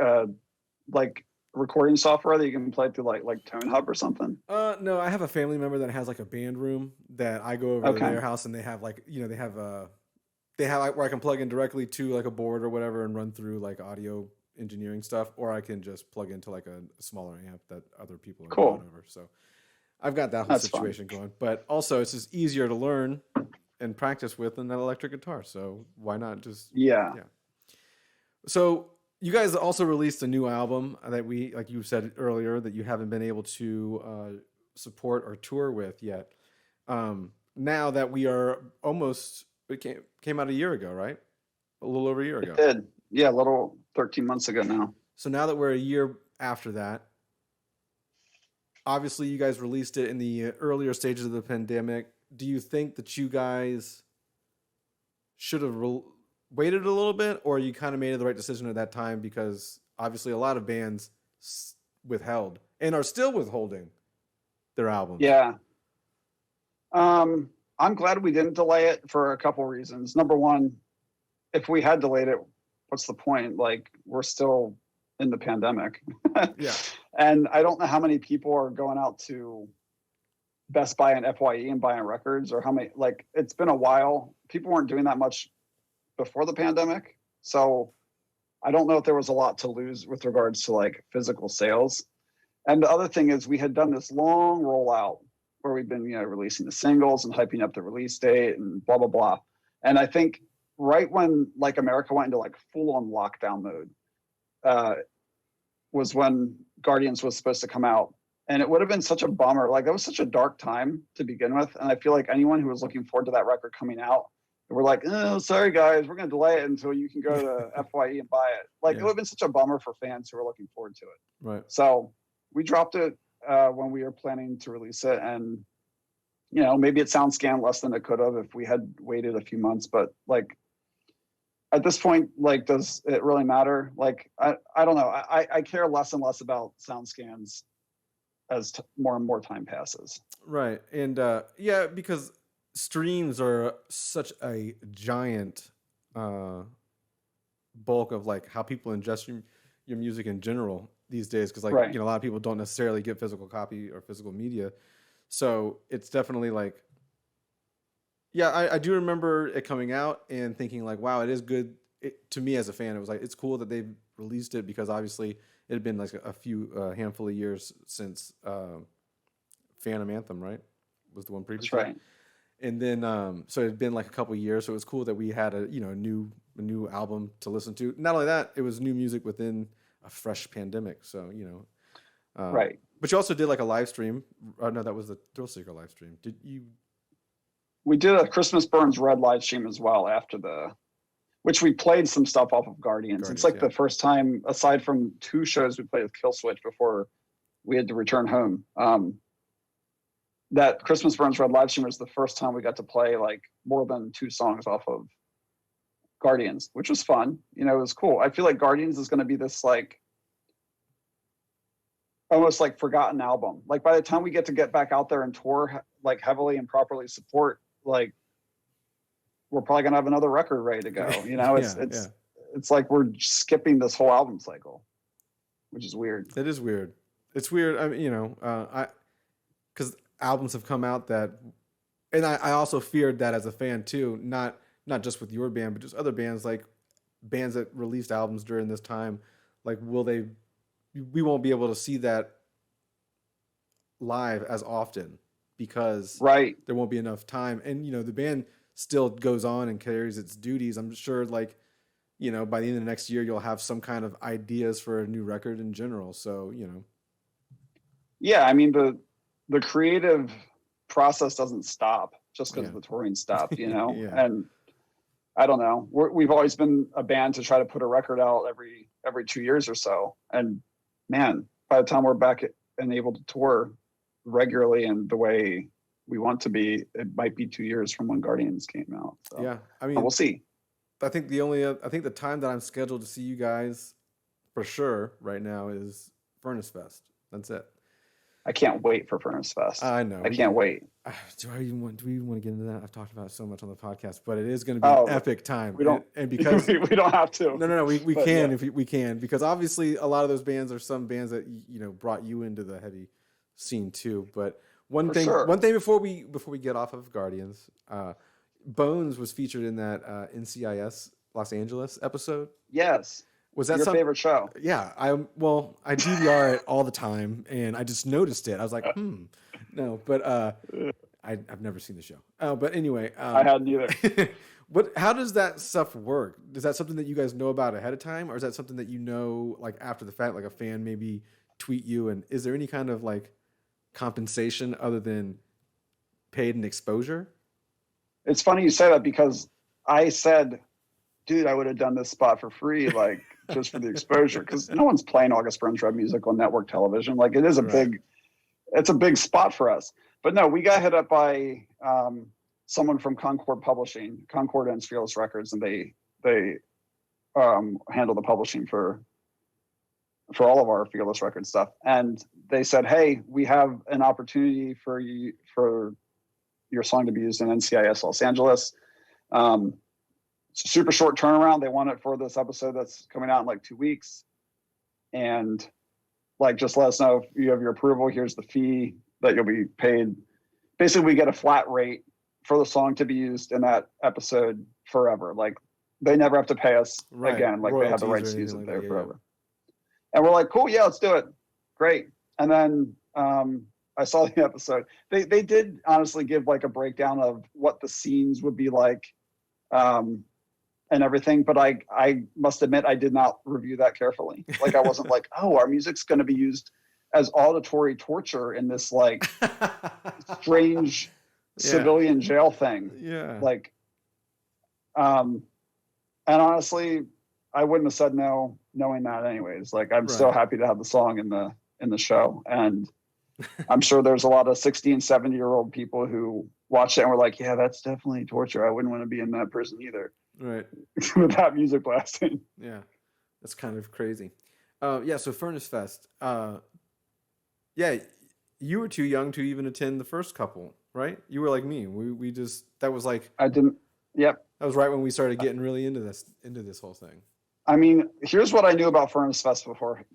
recording software that you can play through like Tone Hub or something? No, I have a family member that has like a band room that I go over to their house, and they have like, they have where I can plug in directly to like a board or whatever and run through like audio engineering stuff, or I can just plug into like a smaller amp that other people are going over. So I've got that whole situation going, but also it's just easier to learn and practice with than that electric guitar. So why not just yeah. So you guys also released a new album that we, like you said earlier, that you haven't been able to support or tour with yet. Now that we are it came out a year ago, right? A little over a year ago. It did. Yeah, a little 13 months ago now. So now that we're a year after that, obviously you guys released it in the earlier stages of the pandemic. Do you think that you guys should have waited a little bit, or you kind of made the right decision at that time? Because obviously a lot of bands withheld and are still withholding their albums. Yeah. I'm glad we didn't delay it for a couple reasons. Number one, if we had delayed it, what's the point? Like, we're still in the pandemic. Yeah. And I don't know how many people are going out to Best Buy and FYE and buying records, or how many, like, it's been a while. People weren't doing that much before the pandemic. So I don't know if there was a lot to lose with regards to like physical sales. And the other thing is we had done this long rollout where we've been, releasing the singles and hyping up the release date and blah, blah, blah. And I think right when like America went into like full on lockdown mode was when Guardians was supposed to come out. And it would have been such a bummer. Like that was such a dark time to begin with. And I feel like anyone who was looking forward to that record coming out, we're like, oh, sorry guys, we're going to delay it until you can go to FYE and buy it. Like it would have been such a bummer for fans who were looking forward to it. Right. So we dropped it when we were planning to release it. And, you know, maybe it sounds scanned less than it could have if we had waited a few months, but like at this point, like, does it really matter? Like, I don't know. I care less and less about sound scans as more and more time passes. Right. And yeah, because streams are such a giant bulk of like how people ingest your music in general these days. Because like, you know, a lot of people don't necessarily get physical copy or physical media. So it's definitely like, yeah, I do remember it coming out and thinking like, wow, it is good. To me as a fan, it was like, it's cool that they've released it because obviously it had been like a handful of years since Phantom Anthem, right? Was the one previously. That's right. And then, so it had been like a couple of years. So it was cool that we had a new album to listen to. Not only that, it was new music within a fresh pandemic. So, you know, right. But you also did like a live stream. No, that was the Thrillseeker live stream. Did you? We did a Christmas Burns Red live stream as well after which we played some stuff off of Guardians. It's like the first time, aside from 2 shows we played with Killswitch before we had to return home. That Christmas Burns Red live stream was the first time we got to play like more than 2 songs off of Guardians, which was fun. You know, it was cool. I feel like Guardians is going to be this like almost like forgotten album. Like by the time we get back out there and tour like heavily and properly support, like we're probably going to have another record ready to go. You know, it's like we're skipping this whole album cycle, which is weird. That is weird. It's weird. I mean, you know, because albums have come out that, and I also feared that as a fan too, not just with your band, but just other bands, like bands that released albums during this time, like we won't be able to see that live as often because there won't be enough time. And, you know, the band still goes on and carries its duties. I'm sure like, you know, by the end of the next year, you'll have some kind of ideas for a new record in general. So, you know. Yeah. I mean, the creative process doesn't stop just because the touring stopped, you know? And I don't know. We've always been a band to try to put a record out every 2 years or so. And man, by the time we're back and able to tour regularly and the way we want to be, it might be 2 years from when Guardians came out. So, yeah, I mean, we'll see. I think the time that I'm scheduled to see you guys for sure right now is Furnace Fest. That's it. I can't wait for Furnace Fest. I know. I can't wait. Do we even want to get into that? I've talked about it so much on the podcast, but it is going to be an epic time. We don't, and because we don't have to. No. We can if we can, because obviously a lot of those bands are some bands that, you know, brought you into the heavy scene too. But one thing before we get off of Guardians, Bones was featured in that NCIS Los Angeles episode. Yes. Was that your favorite show? Yeah, I DVR it all the time, and I just noticed it. I was like, no, but I've never seen the show. But anyway, I hadn't either. How does that stuff work? Is that something that you guys know about ahead of time, or is that something that you know like after the fact, like a fan maybe tweet you? And is there any kind of like compensation other than paid and exposure? It's funny you say that because I said, dude, I would have done this spot for free, like just for the exposure, because no one's playing August Burns Red music on network television. Like it is it's a big spot for us. But no, we got hit up by someone from Concord Publishing. Concord owns Fearless Records, and they handle the publishing for all of our Fearless Records stuff. And they said, hey, we have an opportunity for your song to be used in NCIS Los Angeles. It's a super short turnaround. They want it for this episode that's coming out in like 2 weeks. And like, just let us know if you have your approval. Here's the fee that you'll be paid. Basically, we get a flat rate for the song to be used in that episode forever. Like they never have to pay us again. Like they have the rights to use it there forever. And we're like, cool, yeah, let's do it. Great. And then I saw the episode. They did honestly give like a breakdown of what the scenes would be like. And everything, but I must admit I did not review that carefully. Like I wasn't like, oh, our music's going to be used as auditory torture in this like strange civilian jail thing. Yeah. Like, and honestly, I wouldn't have said no knowing that anyways. Like, I'm so happy to have the song in the show. And I'm sure there's a lot of 60 and 70-year-old people who watched it and were like, yeah, that's definitely torture. I wouldn't want to be in that prison either. Right. With that music blasting. Yeah. That's kind of crazy. Yeah, so Furnace Fest. Yeah, you were too young to even attend the first couple, right? You were like me. We just, that was like, I didn't. Yep. That was right when we started getting really into this whole thing. I mean, here's what I knew about Furnace Fest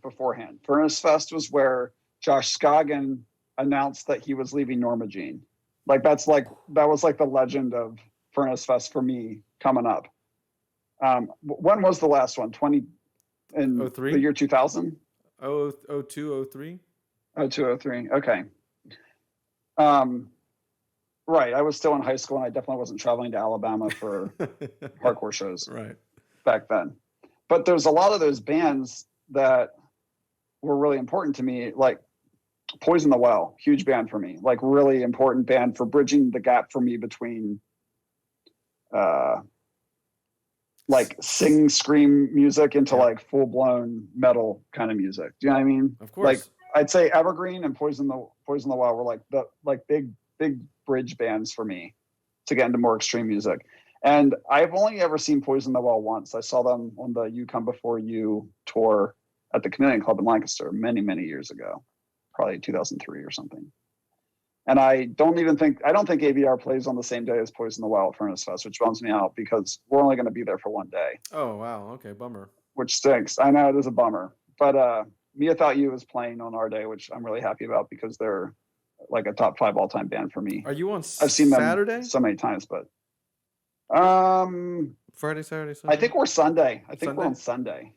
beforehand. Furnace Fest was where Josh Scoggin announced that he was leaving Norma Jean. Like that was like the legend of Furnace Fest for me coming up. When was the last one? 20 in 03? The year 2000? 02, 03? 02, 03. Okay. Right. I was still in high school and I definitely wasn't traveling to Alabama for hardcore shows back then. But there's a lot of those bands that were really important to me, like Poison the Well, huge band for me, like really important band for bridging the gap for me between like sing scream music into like full blown metal kind of music. Do you know what I mean? Of course. Like I'd say Evergreen and Poison the Well were like the big bridge bands for me to get into more extreme music. And I've only ever seen Poison the Well once. I saw them on the You Come Before You tour at the Chameleon Club in Lancaster many, many years ago, probably 2003 or something. And I don't think ABR plays on the same day as Poison the Well at Furnace Fest, which bums me out because we're only going to be there for one day. Oh, wow. Okay, bummer. Which stinks. I know it is a bummer. But Mia Thought You is playing on our day, which I'm really happy about because they're like a top 5 all-time band for me. Are you on I've seen them Saturday? so many times, but Friday, Saturday, Sunday? I think we're Sunday. We're on Sunday.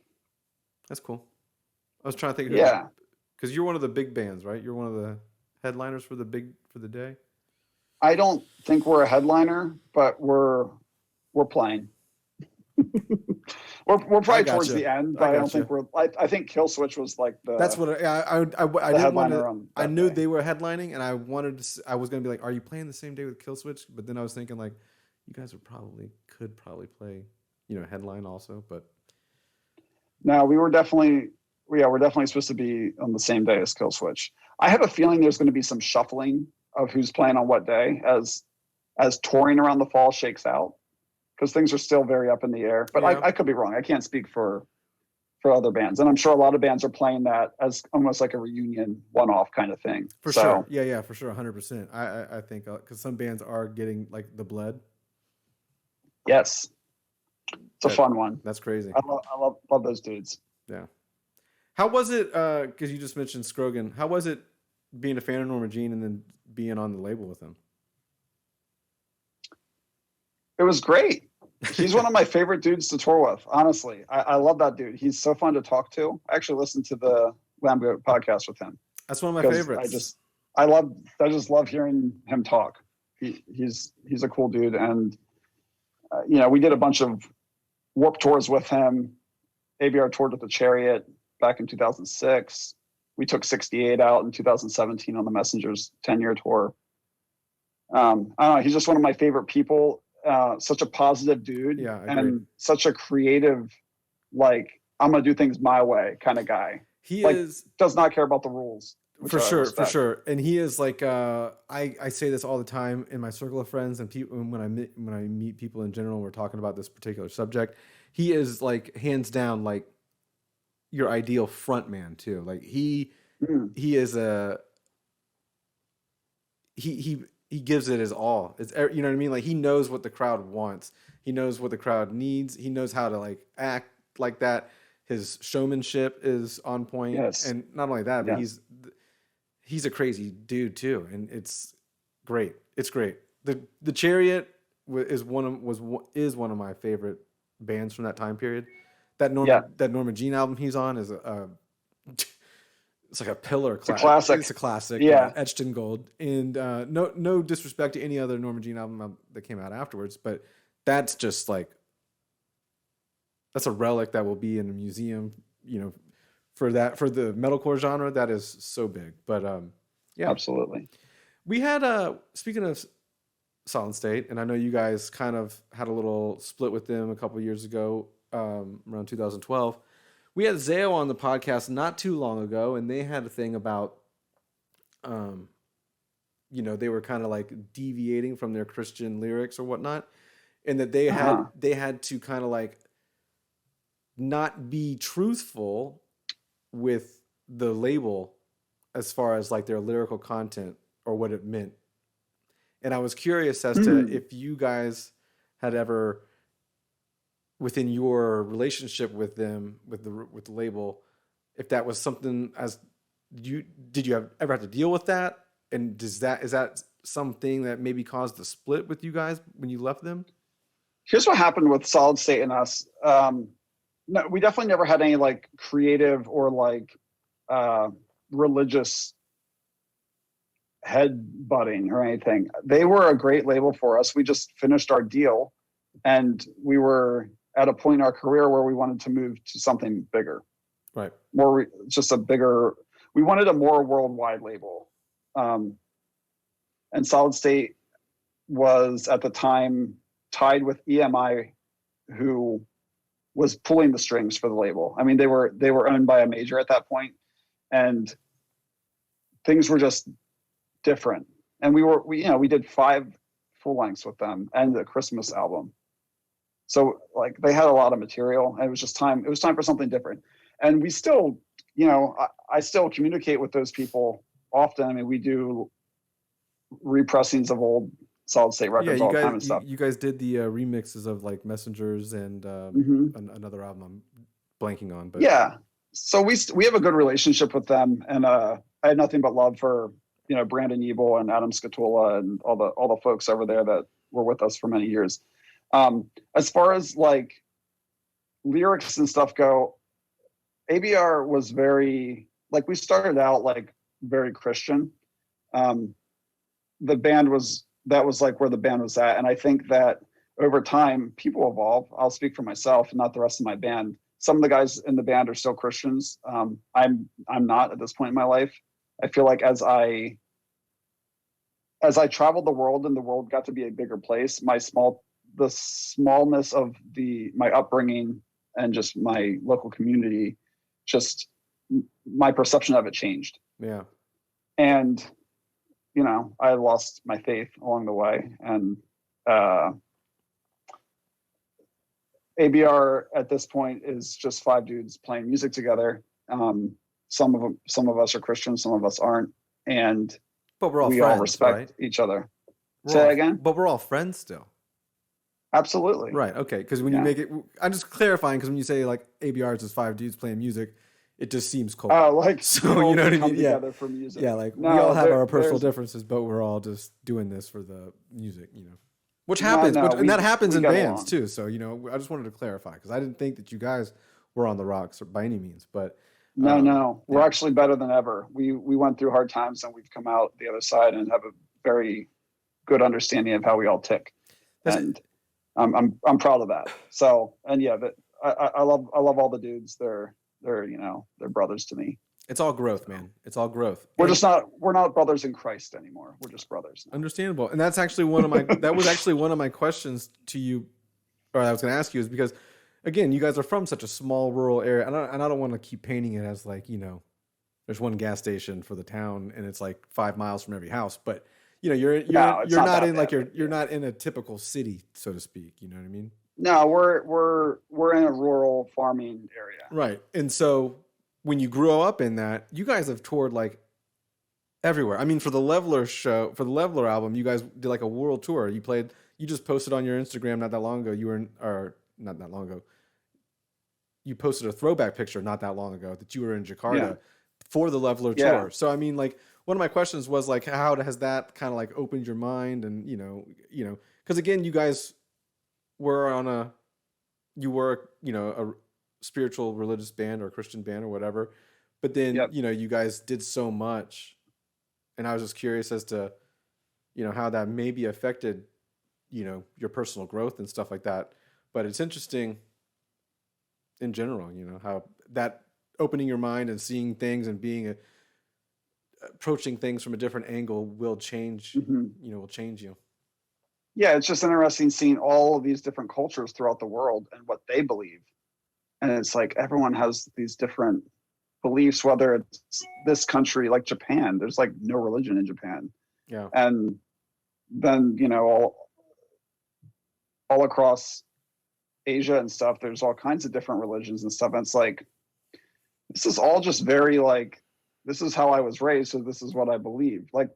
That's cool. I was trying to think. Yeah. Because you're one of the big bands, right? You're one of the headliners for the day. I don't think we're a headliner, but we're playing. we're probably towards the end, but I don't think we're. I think Killswitch was like the. That's what I didn't want to. I knew day. they were headlining, and I wanted to. I was gonna be like, "Are you playing the same day with Killswitch?" But then I was thinking like, you guys could probably play, headline also, but. No, we're definitely supposed to be on the same day as Killswitch. I have a feeling there's going to be some shuffling of who's playing on what day as touring around the fall shakes out, because things are still very up in the air. But I could be wrong. I can't speak for other bands, and I'm sure a lot of bands are playing that as almost like a reunion, one-off kind of thing. Sure, yeah, for sure, 100%. I think because some bands are getting like the blood. Yes. It's a fun one. That's crazy. I love those dudes. Yeah. How was it, because you just mentioned Scroggin, how was it being a fan of Norma Jean and then being on the label with him? It was great. He's one of my favorite dudes to tour with, honestly. I love that dude. He's so fun to talk to. I actually listened to the Lambgoat podcast with him. That's one of my favorites. I just love hearing him talk. He's a cool dude. And, we did a bunch of Warped tours with him. ABR toured with the Chariot back in 2006. We took 68 out in 2017 on the Messengers 10-year tour. I don't know. He's just one of my favorite people. Such a positive dude. Yeah, and such a creative, like, I'm going to do things my way kind of guy. He does not care about the rules. For sure. And he is like, I say this all the time in my circle of friends and people when I meet people in general, we're talking about this particular subject. He is like hands down like your ideal front man too. Like he is he gives it his all. It's, you know what I mean? Like he knows what the crowd wants. He knows what the crowd needs. He knows how to like act like that. His showmanship is on point. Yes. And not only that, but he's a crazy dude too, and it's great. It's great. The Chariot is one of my favorite bands from that time period. That Norma Jean album he's on is it's like a pillar. It's a classic. It's a classic. Yeah, etched in gold. And no disrespect to any other Norma Jean album that came out afterwards, but that's just like that's a relic that will be in a museum, for the metalcore genre, that is so big. But yeah, Absolutely. we had speaking of Solid State, and I know you guys kind of had a little split with them a couple years ago, around 2012. We had Zao on the podcast not too long ago, and they had a thing about, they were kind of like deviating from their Christian lyrics or whatnot, and that they had to kind of like not be truthful with the label as far as like their lyrical content or what it meant. And I was curious as to if you guys had ever, within your relationship with them, with the label, if that was something did you ever have to deal with that? And is that something that maybe caused the split with you guys when you left them? Here's what happened with Solid State and us. No, we definitely never had any like creative or like religious headbutting or anything. They were a great label for us. We just finished our deal, and we were at a point in our career where we wanted to move to something bigger, right? We wanted a more worldwide label. And Solid State was at the time tied with EMI, who was pulling the strings for the label. I mean, they were owned by a major at that point, and things were just different. And we did 5 full lengths with them and the Christmas album. So like they had a lot of material, and it was time for something different. And we still, I still communicate with those people often. I mean, we do repressings of old Solid State records all the time and stuff. You guys did the remixes of like Messengers and another album I'm blanking on, but yeah. So we have a good relationship with them, and I had nothing but love for Brandon Ebel and Adam Scatola and all the folks over there that were with us for many years. As far as like lyrics and stuff go, ABR was very, like, we started out like very Christian. That was like where the band was at. And I think that over time people evolve. I'll speak for myself and not the rest of my band. Some of the guys in the band are still Christians. I'm not at this point in my life. I feel like as I traveled the world and the world got to be a bigger place, the smallness of my upbringing and just my local community, just my perception of it changed. Yeah. And, I lost my faith along the way. And ABR at this point is just 5 dudes playing music together. Some of us are Christians, some of us aren't. But we're all we friends, all respect right? each other. Say that again? But we're all friends still. Absolutely. Right. Okay. Because when you make it, I'm just clarifying, because when you say like ABR is just 5 dudes playing music, it just seems cold. Oh, like so you know what I mean? Yeah. For music. Yeah. Like we all have our personal differences, but we're all just doing this for the music, which happens, and that happens in bands too. So I just wanted to clarify, because I didn't think that you guys were on the rocks by any means, but no, we're actually better than ever. We went through hard times and we've come out the other side and have a very good understanding of how we all tick. And I'm proud of that. So, and yeah, I love all the dudes. They're brothers to me. It's all growth, man. It's all growth. We're not brothers in Christ anymore. We're just brothers now. Understandable. And that's actually that was actually one of my questions to you, or I was going to ask you, is because, again, you guys are from such a small rural area, and I don't want to keep painting it as like, there's one gas station for the town and it's like 5 miles from every house, but you're not in a typical city, so to speak. You know what I mean? No, we're in a rural farming area. Right. And so when you grow up in that, you guys have toured like everywhere. I mean, for the Leveler album, you guys did like a world tour. You just posted on your Instagram not that long ago. Not that long ago. You posted a throwback picture not that long ago that you were in Jakarta for the Leveler tour. So, I mean, like, one of my questions was like, how has that kind of like opened your mind? And, because again, you guys were a spiritual religious band or Christian band or whatever, but then, you guys did so much, and I was just curious as to, how that maybe affected, your personal growth and stuff like that. But it's interesting in general, how that opening your mind and seeing things and approaching things from a different angle will change. Will change you. Yeah, it's just interesting seeing all of these different cultures throughout the world and what they believe. And it's like everyone has these different beliefs, whether it's this country like Japan, there's like no religion in Japan. Yeah. And then, all across Asia and stuff, there's all kinds of different religions and stuff. And it's like, this is all just very like, this is how I was raised, so this is what I believe. Like,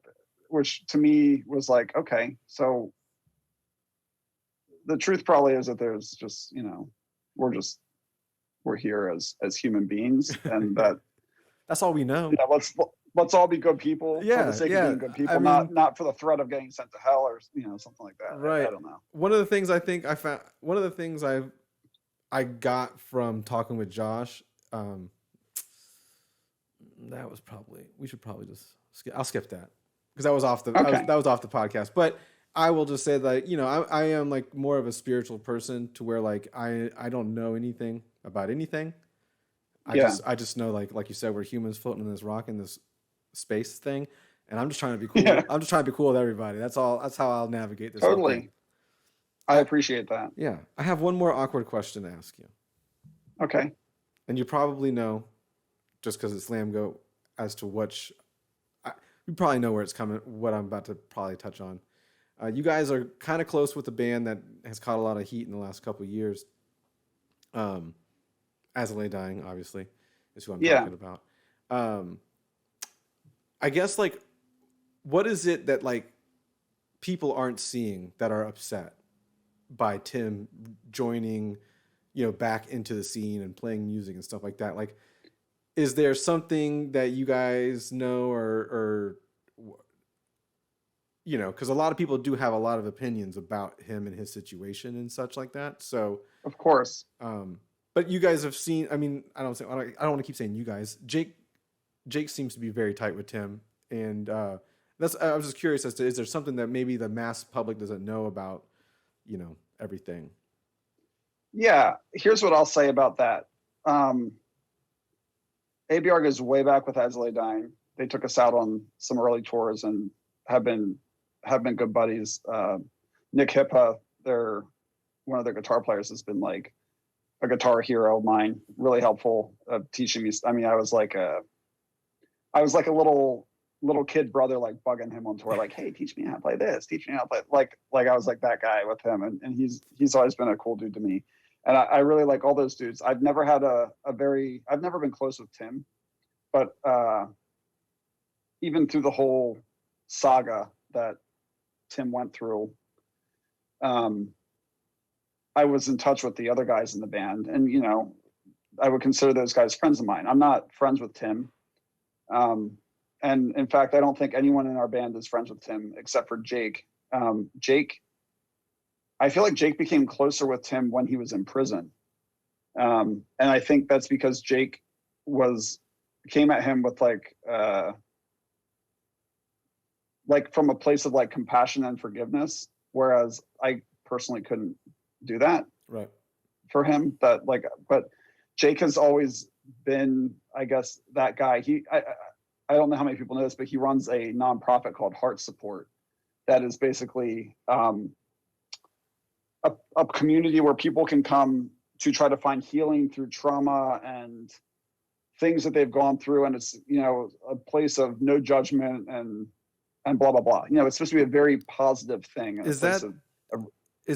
which to me was like, okay, so the truth probably is that there's just, we're here as human beings, and that's all we know. Yeah, let's all be good people. Yeah, for the sake of being good people, not for the threat of getting sent to hell or something like that. Right. I don't know. One of the things I think I found, one of the things I got from talking with Josh, that was probably, we should probably just I'll skip that because that was off the that was off the podcast. But I will just say that I am like more of a spiritual person to where like I don't know anything about anything. I just know like you said, we're humans floating in this rock in this space thing, and I'm just trying to be cool. Yeah. I'm just trying to be cool with everybody. That's all. That's how I'll navigate this. Totally. Whole thing. I appreciate that. Yeah. I have one more awkward question to ask you. Okay. And you probably know, just because it's Lambgoat, as to you probably know where it's coming, what I'm about to probably touch on. You guys are kind of close with a band that has caught a lot of heat in the last couple of years. As I Lay Dying, obviously, is who I'm talking about. I guess, like, what is it that, like, people aren't seeing that are upset by Tim joining, back into the scene and playing music and stuff like that? Like, is there something that you guys know or because a lot of people do have a lot of opinions about him and his situation and such like that. So, of course. But you guys have seen, I mean, I don't want to keep saying you guys. Jake seems to be very tight with Tim. And I was just curious as to, is there something that maybe the mass public doesn't know about, everything? Yeah. Here's what I'll say about that. ABR goes way back with As I Lay Dying. They took us out on some early tours and have been good buddies. Nick Hippa, one of their guitar players, has been like a guitar hero of mine, really helpful teaching me. I mean, I was like a little kid brother, like bugging him on tour, like, hey, teach me how to play this, teach me how to play, like I was like that guy with him, and he's always been a cool dude to me, and I really like all those dudes. I've never had I've never been close with Tim, but even through the whole saga that Tim went through, I was in touch with the other guys in the band, and I would consider those guys friends of mine. I'm not friends with Tim, and in fact, I don't think anyone in our band is friends with Tim except for Jake. I feel like Jake became closer with Tim when he was in prison, and I think that's because Jake came at him with like from a place of like compassion and forgiveness, whereas I personally couldn't do that right for him. But Jake has always been, I guess, that guy. I don't know how many people know this, but he runs a nonprofit called Heart Support that is basically a community where people can come to try to find healing through trauma and things that they've gone through, and it's a place of no judgment and blah blah blah. It's supposed to be a very positive thing. Is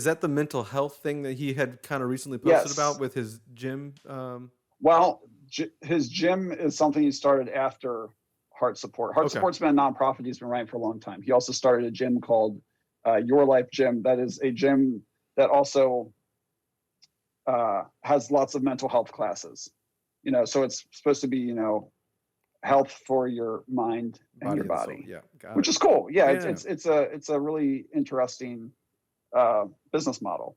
that the mental health thing that he had kind of recently posted about with his gym? Well, his gym is something he started after Heart Support. Heart Support's been a nonprofit he's been running for a long time. He also started a gym called Your Life Gym. That is a gym that also has lots of mental health classes. So it's supposed to be, health for your mind and your body. Yeah, which is cool. Yeah, it's a really interesting business model.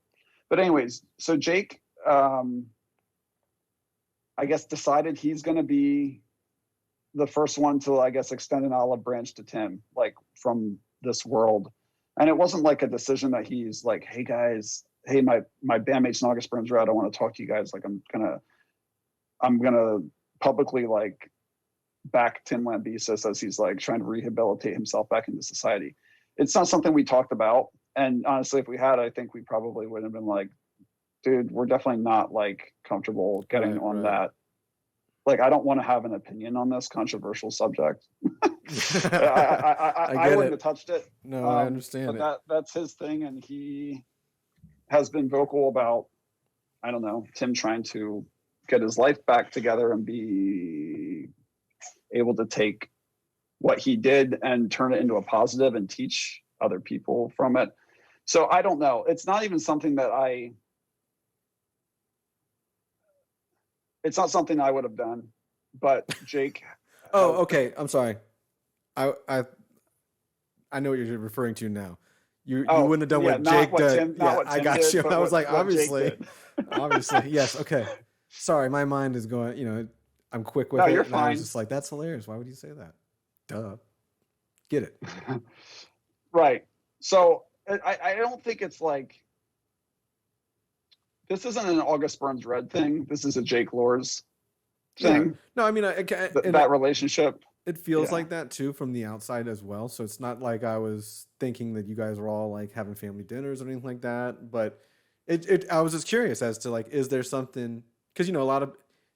But anyways, so Jake, I guess, decided he's going to be the first one to, I guess, extend an olive branch to Tim, like from this world. And it wasn't like a decision that he's like, hey guys, my bandmates in August Burns Red, I want to talk to you guys. Like I'm gonna publicly like back Tim Lambesis as he's like trying to rehabilitate himself back into society. It's not something we talked about. And honestly, if we had, I think we probably would have been like, dude, we're definitely not like comfortable getting on that. Like, I don't want to have an opinion on this controversial subject. I wouldn't have touched it. No, I understand but it. That's his thing. And he has been vocal about, I don't know, Tim trying to get his life back together and be able to take what he did and turn it into a positive and teach other people from it. So I don't know. It's not even something that it's not something I would have done, but Jake. Oh, okay. I'm sorry. I know what you're referring to now. You wouldn't have done what Jake did. Yeah, I got you. I was like, obviously, yes. Okay. Sorry, my mind is going. You know, I'm quick with it. You're and fine. I was just like, that's hilarious. Why would you say that? Duh. Get it. Right. So I don't think it's like, this isn't an August Burns Red thing. This is a Jake Lors thing. Yeah. No, I mean, that relationship. It feels like that too from the outside as well. So it's not like I was thinking that you guys were all like having family dinners or anything like that. But I was just curious as to like, is there something, because, you know,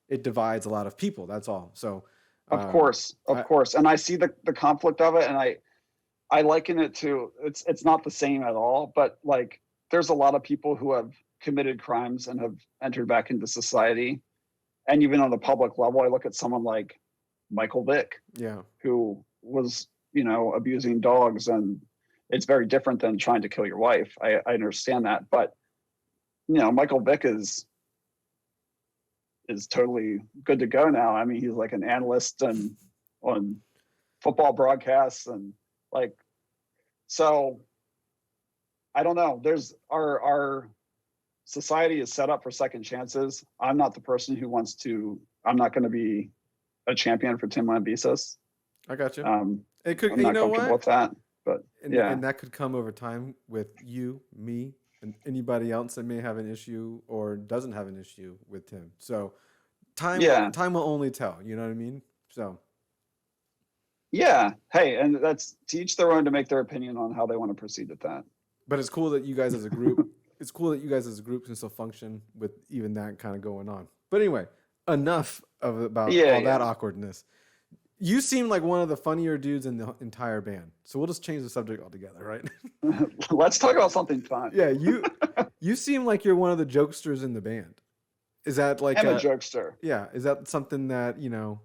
it divides a lot of people. That's all. So of course. And I see the conflict of it. And I liken it to, it's not the same at all, but like, there's a lot of people who have committed crimes and have entered back into society. And even on the public level, I look at someone like Michael Vick, who was, you know, abusing dogs, and it's very different than trying to kill your wife. I understand that, but you know, Michael Vick is totally good to go now. I mean, he's like an analyst and on football broadcasts and like, so I don't know. There's our society is set up for second chances. I'm not the person who I'm not going to be a champion for Tim Lambesis. I got you. It could, I'm not comfortable with that, but and that could come over time with you, me, and anybody else that may have an issue or doesn't have an issue with Tim. So time will only tell. You know what I mean? So yeah. Hey, and that's to each their own to make their opinion on how they want to proceed with that. But it's cool that you guys as a group. It's cool that you guys as a group can still function with even that kind of going on. But anyway, enough about all that awkwardness. You seem like one of the funnier dudes in the entire band. So we'll just change the subject altogether, right? Let's talk about something fun. Yeah, you seem like you're one of the jokesters in the band. Is that like I'm a jokester? Yeah. Is that something that, you know,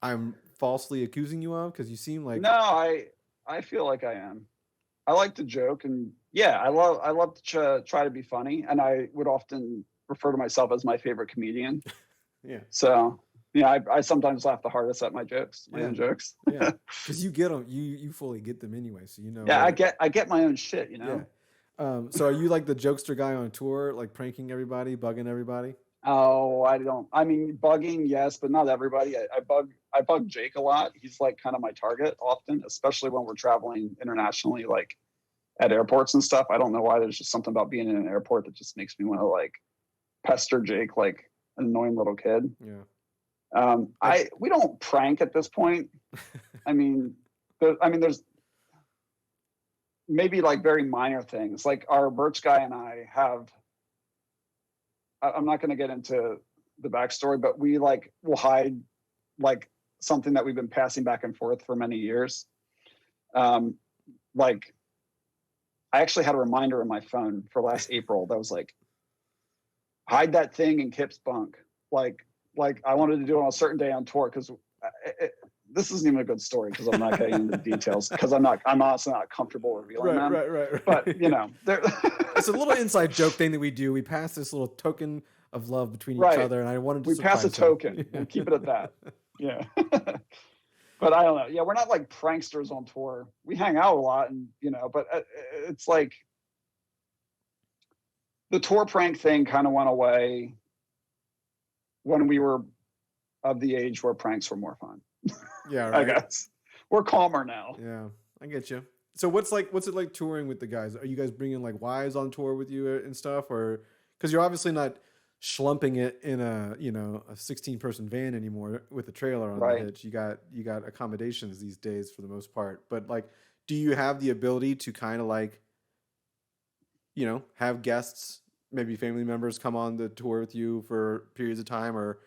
I'm falsely accusing you of? Because you seem like... No, I feel like I am. I like to joke, and yeah, I love to try to be funny, and I would often refer to myself as my favorite comedian. Yeah. So yeah, I sometimes laugh the hardest at my jokes, my own jokes. Yeah, because you get them, you fully get them anyway, so you know. Yeah, I get my own shit, you know. Yeah. So are you like the jokester guy on tour, like pranking everybody, bugging everybody? Oh, I don't. I mean, bugging, yes, but not everybody. I bug Jake a lot. He's like kind of my target often, especially when we're traveling internationally, like at airports and stuff. I don't know why. There's just something about being in an airport that just makes me want to like pester Jake like an annoying little kid. Yeah. We don't prank at this point. I mean, there's maybe like very minor things. Like our merch guy and I have. I'm not going to get into the backstory, but we like will hide like something that we've been passing back and forth for many years. Like I actually had a reminder in my phone for last April that was like, hide that thing in Kip's bunk. Like I wanted to do it on a certain day on tour because this isn't even a good story because I'm not getting into the details because I'm honestly not comfortable revealing them. Right. But you know, it's a little inside joke thing that we do. We pass this little token of love between each other, and I wanted to. We pass a token. Yeah. We'll keep it at that. Yeah. But I don't know. Yeah, we're not like pranksters on tour. We hang out a lot, and you know, but it's like the tour prank thing kind of went away when we were of the age where pranks were more fun. Yeah, right. I guess we're calmer now. Yeah, I get you. So what's it like touring with the guys? Are you guys bringing like wives on tour with you and stuff, or because you're obviously not schlumping it in a, you know, a 16-person van anymore with a trailer on the Right. hitch. You got accommodations these days for the most part. But like, do you have the ability to kind of like, you know, have guests, maybe family members come on the tour with you for periods of time, or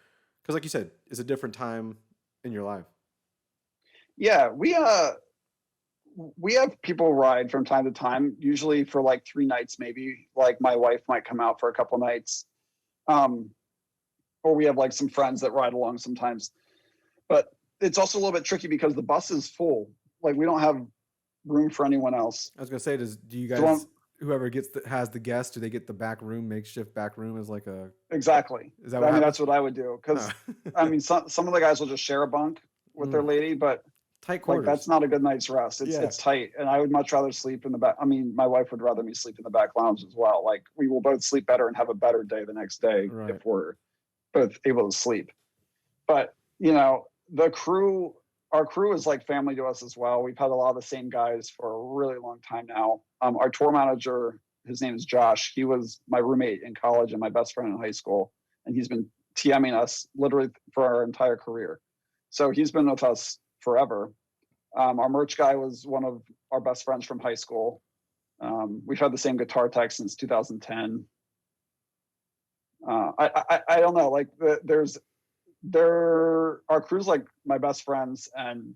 because like you said, it's a different time in your life. Yeah, we have people ride from time to time, usually for like 3 nights, maybe. Like my wife might come out for a couple nights. Or we have like some friends that ride along sometimes. But it's also a little bit tricky because the bus is full. Like we don't have room for anyone else. I was gonna say, do you So guys, whoever has the guest, do they get the back room, makeshift back room as like a? exactly. Is that I what mean, happens? that's what I would do. Because Oh. I mean, some of the guys will just share a bunk with their lady, but Tight like quarters. that's not a good night's rest. It's tight, and I would much rather sleep in the back. I mean, my wife would rather me sleep in the back lounge as well. Like we will both sleep better and have a better day the next day Right. if we're both able to sleep. But you know, our crew is like family to us as well. We've had a lot of the same guys for a really long time now. Our tour manager, his name is Josh. He was my roommate in college and my best friend in high school, and he's been TMing us literally for our entire career. So he's been with us forever. Our merch guy was one of our best friends from high school. We've had the same guitar tech since 2010. I don't know, like our crew's like my best friends, and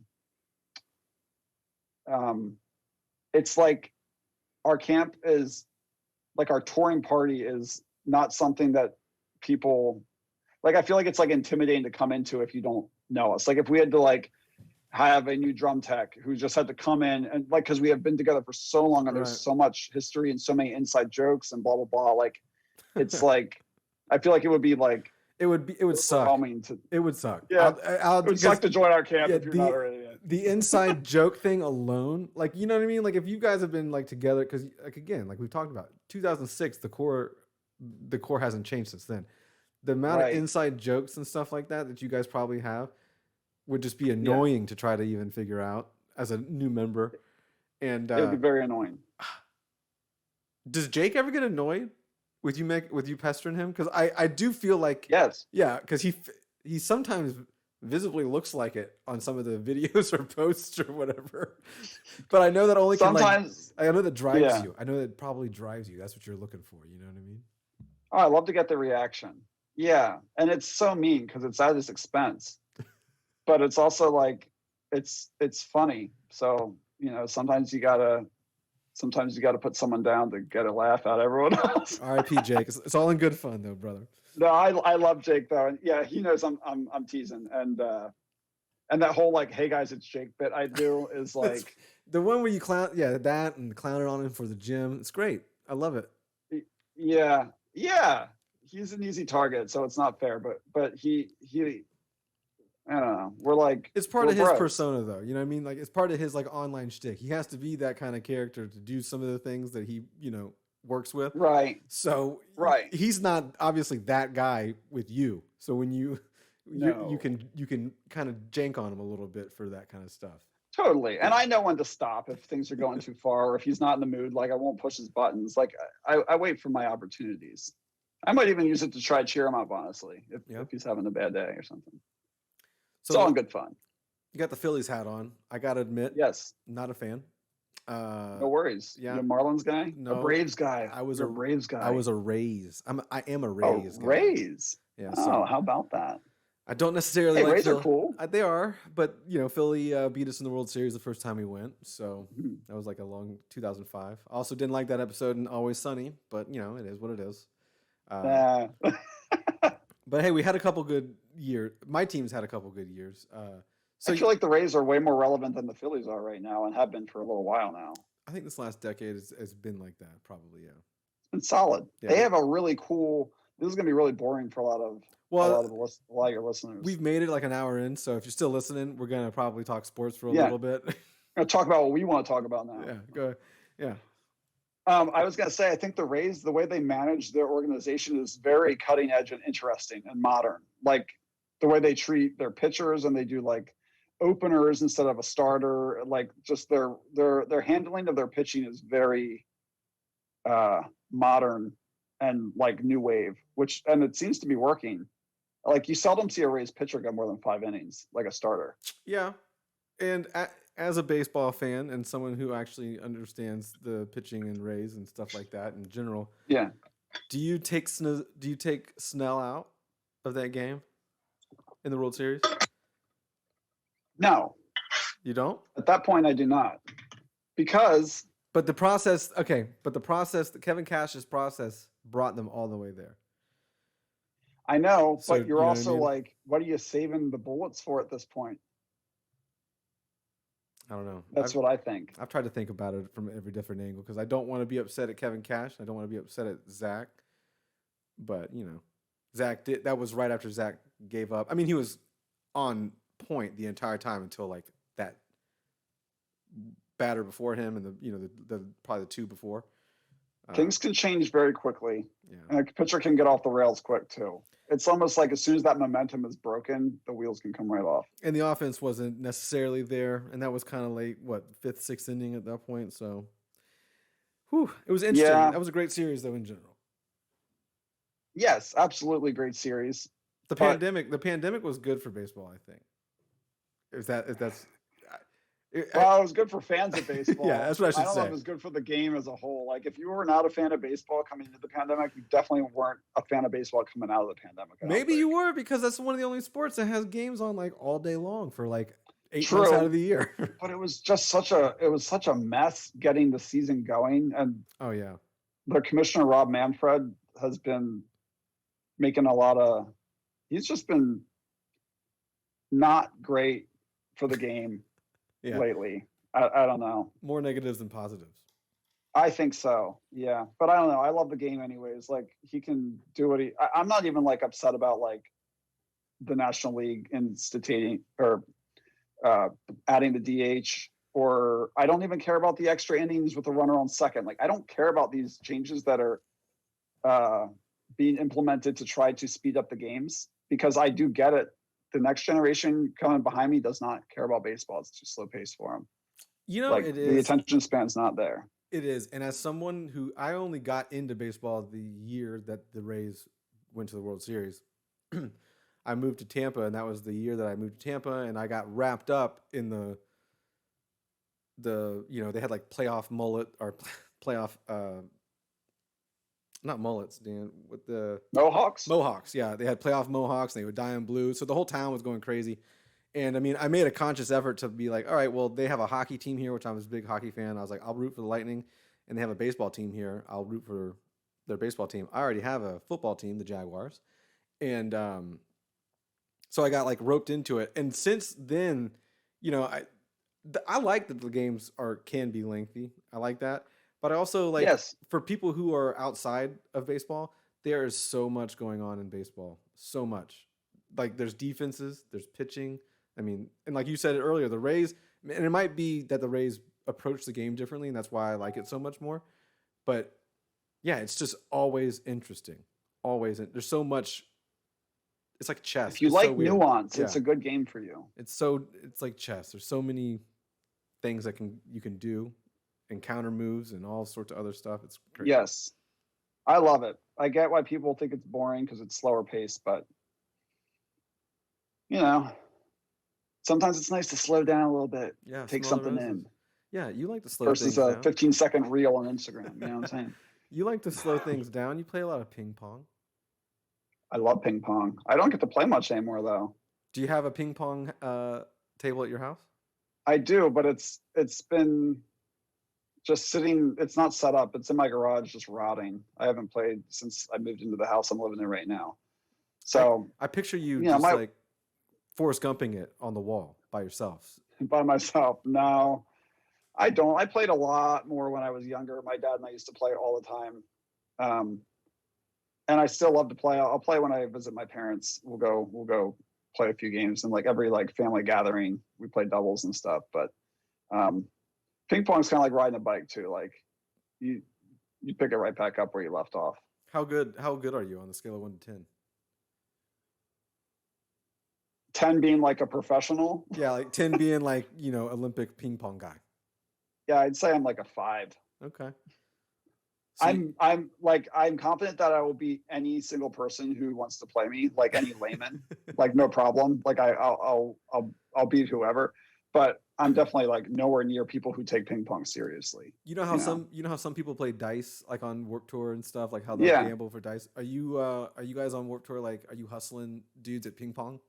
it's like our camp is like our touring party is not something that people like. I feel like it's like intimidating to come into if you don't know us. Like if we had to like have a new drum tech who just had to come in and like, because we have been together for so long and there's so much history and so many inside jokes and blah blah blah, like it's like I feel like it would be like it would suck. It would suck. Yeah, it would suck to join our camp if you're not already in. The inside joke thing alone, like, you know what I mean? Like if you guys have been like together, because like again, like we've talked about 2006, the core hasn't changed since then. The amount of inside jokes and stuff like that you guys probably have would just be annoying to try to even figure out as a new member. And it would be very annoying. Does Jake ever get annoyed with you pestering him? Because I do feel like yes, yeah, because he sometimes visibly looks like it on some of the videos or posts or whatever. But I know that only sometimes I know that drives you. I know that probably drives you. That's what you're looking for. You know what I mean? Oh, I love to get the reaction. Yeah, and it's so mean because it's at his expense. But it's also like it's funny. So, you know, sometimes you gotta put someone down to get a laugh out of everyone else. R.I.P. Jake. It's all in good fun though, brother. No, I love Jake though. And yeah, he knows I'm teasing. And that whole like, hey guys, it's Jake bit I do is like the one where you clown that and clown it on him for the gym. It's great. I love it. Yeah. He's an easy target, so it's not fair, but he I don't know. We're like it's part of his persona, though. You know what I mean? Like it's part of his like online shtick. He has to be that kind of character to do some of the things that he, you know, works with. Right. So he's not obviously that guy with you. So when you can kind of jank on him a little bit for that kind of stuff. Totally. And I know when to stop if things are going too far or if he's not in the mood. Like I won't push his buttons. Like I wait for my opportunities. I might even use it to try to cheer him up, honestly, if he's having a bad day or something. So, it's all in good fun. You got the Phillies hat on. I got to admit. Yes. Not a fan. No worries. Yeah. You're a Marlins guy? No. A Braves guy. I was a Braves guy. I was a Rays. I am a Rays guy. Rays? Yeah. So how about that? I don't necessarily like Rays are cool. They are, but you know, Philly beat us in the World Series the first time we went, so that was like a long 2005. I also didn't like that episode in Always Sunny, but you know, it is what it is. But hey, we had a couple good years. My team's had a couple good years. So I feel like the Rays are way more relevant than the Phillies are right now, and have been for a little while now. I think this last decade has been like that, probably. Yeah, it's been solid. Yeah. They have a really cool. This is gonna be really boring for a lot of your listeners. We've made it like an hour in, so if you're still listening, we're gonna probably talk sports for a little bit. We're gonna talk about what we want to talk about now. Yeah, go ahead. Yeah. I was gonna say, I think the Rays, the way they manage their organization is very cutting edge and interesting and modern. Like the way they treat their pitchers, and they do like openers instead of a starter. Like just their handling of their pitching is very modern and like new wave. and it seems to be working. Like you seldom see a Rays pitcher go more than 5 innings, like a starter. Yeah, and as a baseball fan and someone who actually understands the pitching and Rays and stuff like that in general, Yeah. do you take Snell out of that game in the World Series? No. You don't? At that point, I do not. Because. But the process, Kevin Cash's process brought them all the way there. I know, so, but you're also like, what are you saving the bullets for at this point? I don't know. That's what I think. I've tried to think about it from every different angle because I don't want to be upset at Kevin Cash. I don't want to be upset at Zach. But, Zach did. That was right after Zach gave up. I mean, he was on point the entire time until like that batter before him and the probably the two before. Things can change very quickly. Yeah. And a pitcher can get off the rails quick too. It's almost like as soon as that momentum is broken, the wheels can come right off. And the offense wasn't necessarily there. And that was kind of late, fifth, sixth inning at that point. So, it was interesting. Yeah. That was a great series though in general. Yes, absolutely great series. The pandemic was good for baseball, I think. It was good for fans of baseball. Yeah, that's what I should say. I don't know if it was good for the game as a whole. Like, if you were not a fan of baseball coming into the pandemic, you definitely weren't a fan of baseball coming out of the pandemic. Maybe you were, because that's one of the only sports that has games on like all day long for like 8 months out of the year. But it was just such a mess getting the season going. And oh yeah, the commissioner Rob Manfred has been making he's just been not great for the game. Yeah. Lately. I don't know. More negatives than positives. I think so. Yeah. But I don't know. I love the game anyways. Like, he can do what I'm not even like upset about like the National League instituting or adding the DH, or I don't even care about the extra innings with the runner on second. Like, I don't care about these changes that are being implemented to try to speed up the games, because I do get it. The next generation coming behind me does not care about baseball. It's too slow paced for them. Like, it is. The attention span's not there. It is. And as someone who, I only got into baseball the year that the Rays went to the World Series. I moved to Tampa, and that was the year that I moved to Tampa, and I got wrapped up in the they had like playoff mullet or playoff not mullets, Dan, with the Mohawks. Yeah, they had playoff Mohawks, and they would dye in blue. So the whole town was going crazy. And I mean, I made a conscious effort to be like, all right, well, they have a hockey team here, which I was a big hockey fan. I was like, I'll root for the Lightning. And they have a baseball team here. I'll root for their baseball team. I already have a football team, the Jaguars. And so I got like roped into it. And since then, I like that the games can be lengthy. I like that. But I also like, for people who are outside of baseball, there is so much going on in baseball. So much. Like, there's defenses, there's pitching. I mean, and like you said earlier, the Rays, and it might be that the Rays approach the game differently, and that's why I like it so much more. But yeah, it's just always interesting. Always. There's so much. It's like chess. If you like nuance, it's a good game for you. It's like chess. There's so many things that you can do. And counter moves and all sorts of other stuff. It's crazy. Yes. I love it. I get why people think it's boring because it's slower paced, but sometimes it's nice to slow down a little bit. Yeah. Take something in. Yeah, you like to slow versus things a 15-second reel on Instagram. You know what I'm saying? You like to slow things down. You play a lot of ping pong. I love ping pong. I don't get to play much anymore though. Do you have a ping pong table at your house? I do, but it's been just sitting. It's not set up. It's in my garage, just rotting. I haven't played since I moved into the house I'm living in right now. So I picture you just like Forrest Gumping it on the wall by yourself. By myself. No, I don't. I played a lot more when I was younger. My dad and I used to play all the time. And I still love to play. I'll play when I visit my parents. We'll go play a few games, and like every like family gathering, we play doubles and stuff. But ping pong is kind of like riding a bike too. Like you pick it right back up where you left off. How good are you on the scale of 1 to 10? 10 being like a professional. Yeah, like 10 being like, Olympic ping pong guy. Yeah, I'd say I'm like a 5. Okay. I'm confident that I will beat any single person who wants to play me, like any layman, like no problem. Like I'll beat whoever, but I'm definitely like nowhere near people who take ping pong seriously. You know how some people play dice like on Warped Tour and stuff, like how they'll Yeah. gamble for dice. Are you guys on Warped Tour? Like, are you hustling dudes at ping pong?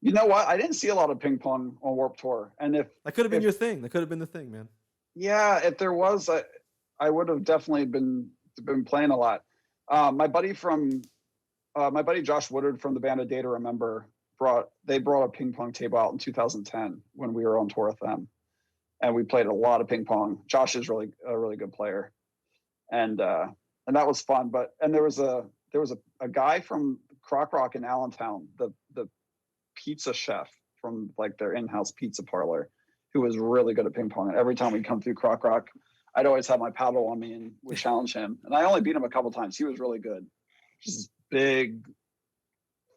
You know what? I didn't see a lot of ping pong on Warped Tour, and if That could have been your thing. That could have been the thing, man. yeah, if there was, I would have definitely been playing a lot. My buddy Josh Woodard from the band A Day to Remember brought a ping pong table out in 2010 when we were on tour with them, and we played a lot of ping pong. Josh is a really good player, and that was fun. But there was a guy from Croc Rock in Allentown, the pizza chef from like their in-house pizza parlor, who was really good at ping pong. And every time we'd come through Croc Rock, I'd always have my paddle on me and would challenge him. And I only beat him a couple times. He was really good. Just this big,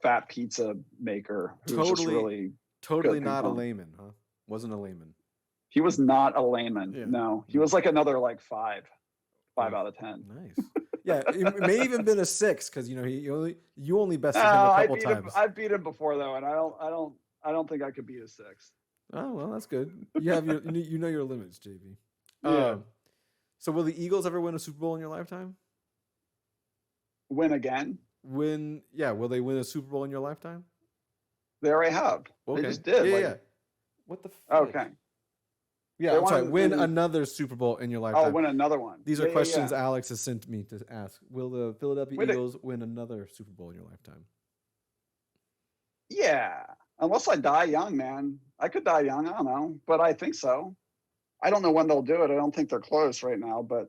fat pizza maker who was just really totally not a layman, huh? Wasn't a layman. He was not a layman. Yeah. No, he was like another like five out of 10. Nice. Yeah, it may even been a 6 because you only bested him a couple times. I've beat him before though, and I don't think I could beat a 6. Oh well, that's good. You have your limits, JB. Yeah. So will the Eagles ever win a Super Bowl in your lifetime? Win again? Will they win a Super Bowl in your lifetime? They already have. Okay. They just did. Yeah. What the fuck? Okay. Yeah, I'm sorry. Win another Super Bowl in your lifetime. Oh, win another one. These are questions Alex has sent me to ask. Will the Philadelphia Eagles win another Super Bowl in your lifetime? Yeah. Unless I die young, man. I could die young. I don't know. But I think so. I don't know when they'll do it. I don't think they're close right now. But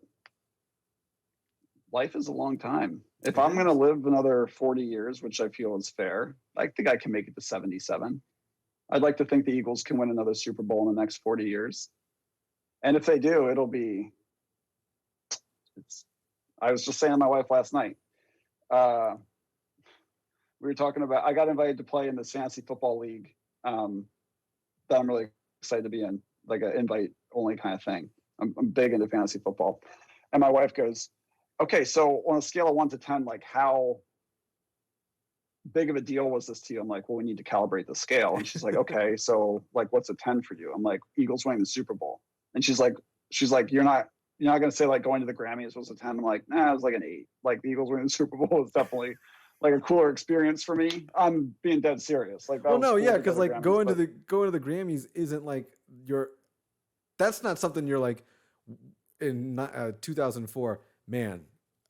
life is a long time. If I'm going to live another 40 years, which I feel is fair, I think I can make it to 77. I'd like to think the Eagles can win another Super Bowl in the next 40 years. And if they do, I was just saying to my wife last night, we were talking about, I got invited to play in this fantasy football league that I'm really excited to be in, like an invite only kind of thing. I'm big into fantasy football. And my wife goes, okay, so on a scale of 1 to 10, like how big of a deal was this to you? I'm like, well, we need to calibrate the scale. And she's like, okay, so like, what's a 10 for you? I'm like, Eagles winning the Super Bowl. And she's like, you're not going to say like going to the Grammys was a 10. I'm like, nah, it was like an 8. Like the Eagles winning the Super Bowl is definitely like a cooler experience for me. I'm being dead serious. Like, well, no, yeah, because like going to the Grammys isn't like that's not something you're like in 2004, man.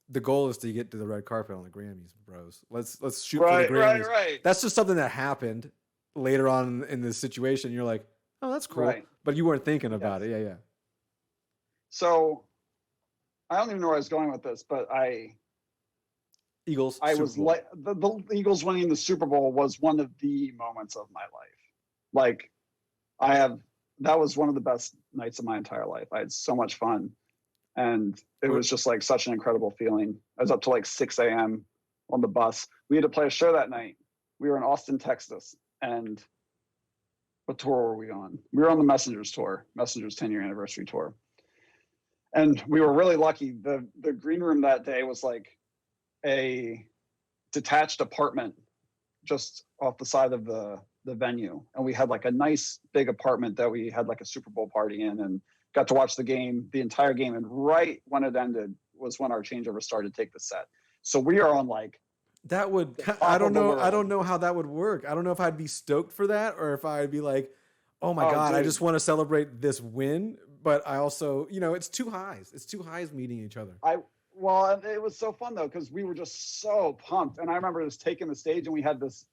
The goal is to get to the red carpet on the Grammys, bros. Let's shoot for the Grammys. Right. That's just something that happened later on in the situation. You're like, oh, that's cool. Right. But you weren't thinking about it. Yeah. So I don't even know where I was going with this, but Eagles. Like the Eagles winning the Super Bowl was one of the moments of my life. Like that was one of the best nights of my entire life. I had so much fun. And it was just like such an incredible feeling. I was up to like 6 a.m. on the bus. We had to play a show that night. We were in Austin, Texas. And what tour were we on? We were on the Messengers tour, Messengers 10-year anniversary tour. And we were really lucky. The green room that day was like a detached apartment just off the side of the venue. And we had like a nice big apartment that we had like a Super Bowl party in, and got to watch the entire game. And right when it ended was when our changeover started to take the set. So we are on like that would, I don't know how that would work. I don't know if I'd be stoked for that or if I'd be like, oh my God, dude, I just want to celebrate this win. But I also, it's two highs. It's two highs meeting each other. Well, it was so fun though, because we were just so pumped. And I remember just taking the stage and we had this,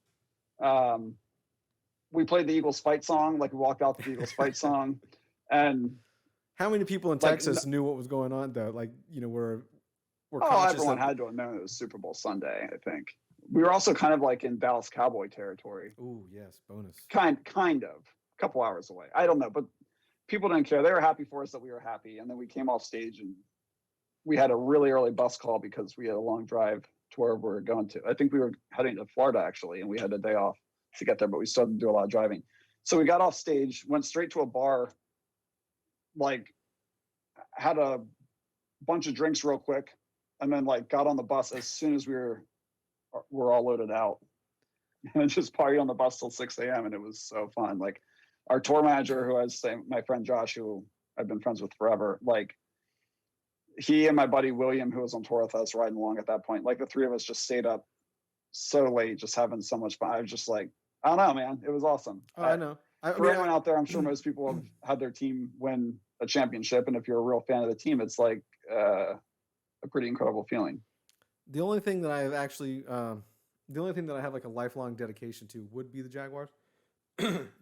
we played the Eagles fight song. Like we walked out to the Eagles fight song. And how many people in Texas knew what was going on though? Like, we're conscious. Everyone had to have known it was Super Bowl Sunday, I think. We were also kind of like in Dallas Cowboy territory. Ooh, yes, bonus. Kind of. A couple hours away. I don't know, but people didn't care. They were happy for us that we were happy. And then we came off stage and we had a really early bus call because we had a long drive to where we were going to. I think we were heading to Florida actually, and we had a day off to get there, but we still had to do a lot of driving. So we got off stage, went straight to a bar, like had a bunch of drinks real quick, and then like got on the bus as soon as we were all loaded out, and just partied on the bus till 6 a.m. and it was so fun. Like our tour manager, who I was saying, my friend Josh, who I've been friends with forever, like he and my buddy William, who was on tour with us riding along at that point, like the three of us just stayed up so late, just having so much fun. I was just like, I don't know, man, it was awesome. I know. For anyone out there, I'm sure most people have had their team win a championship, and if you're a real fan of the team, it's like a pretty incredible feeling. The only thing that I've actually, the only thing that I have like a lifelong dedication to would be the Jaguars,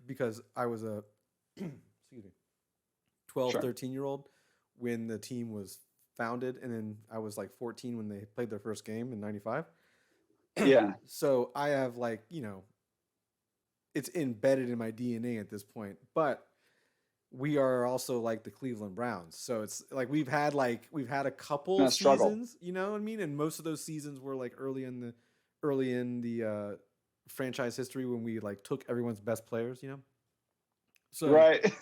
because I was a, excuse me, 12, Sure. 13-year-old when the team was founded, and then I was like 14 when they played their first game in '95. Yeah. So I have like, it's embedded in my DNA at this point, but we are also like the Cleveland Browns. So it's like we've had a couple seasons, you know what I mean? And most of those seasons were like early in the franchise history when we like took everyone's best players, So right.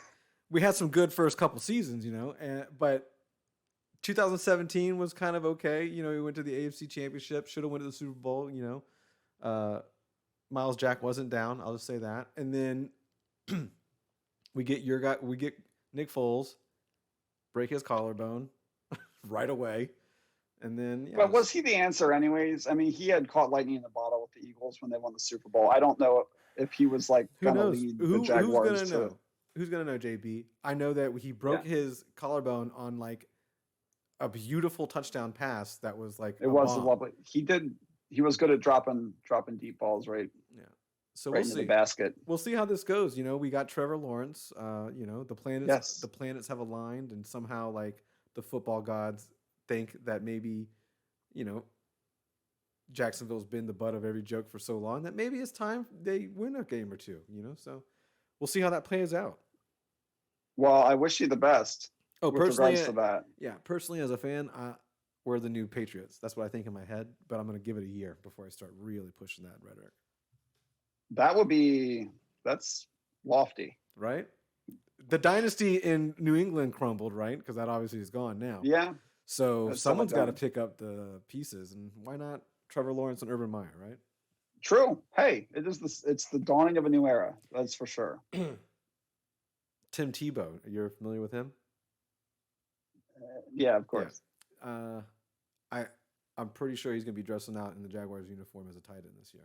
We had some good first couple seasons, but 2017 was kind of okay. We went to the AFC Championship, should have went to the Super Bowl, Miles Jack wasn't down, I'll just say that. And then we get Nick Foles, break his collarbone right away. And then But was he the answer anyways? I mean, he had caught lightning in the bottle with the Eagles when they won the Super Bowl. I don't know if he was like gonna lead the Jaguars. Who's gonna know? Who's gonna know, JB? I know that he broke his collarbone on like a beautiful touchdown pass that was like it was lovely. He was good at dropping deep balls, right? Yeah. So right we'll see. The basket. We'll see how this goes. We got Trevor Lawrence. The planets have aligned, and somehow like the football gods think that maybe, Jacksonville's been the butt of every joke for so long that maybe it's time they win a game or two. So we'll see how that plays out. Well, I wish you the best. Oh, personally, to that. Yeah, personally as a fan, we're the new Patriots. That's what I think in my head, but I'm going to give it a year before I start really pushing that rhetoric. That's lofty. Right? The dynasty in New England crumbled, right? Because that obviously is gone now. Yeah. So someone's got to pick up the pieces, and why not Trevor Lawrence and Urban Meyer, right? True. Hey, it's the dawning of a new era. That's for sure. Tim Tebow, you're familiar with him? Yeah, of course. Yeah. I'm pretty sure he's going to be dressing out in the Jaguars uniform as a tight end this year.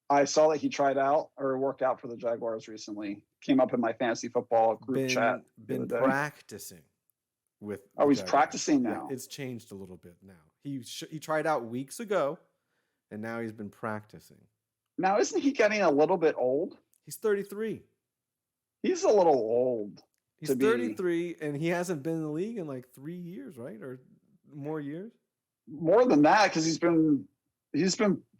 I saw that he tried out or worked out for the Jaguars recently. Came up in my fantasy football group chat. Been practicing with. Oh, he's practicing now. Yeah, it's changed a little bit now. He tried out weeks ago, and now he's been practicing. Now, isn't he getting a little bit old? He's 33. He's a little old. He's 33, and he hasn't been in the league in like 3 years, right? Or more years? More than that, because he's been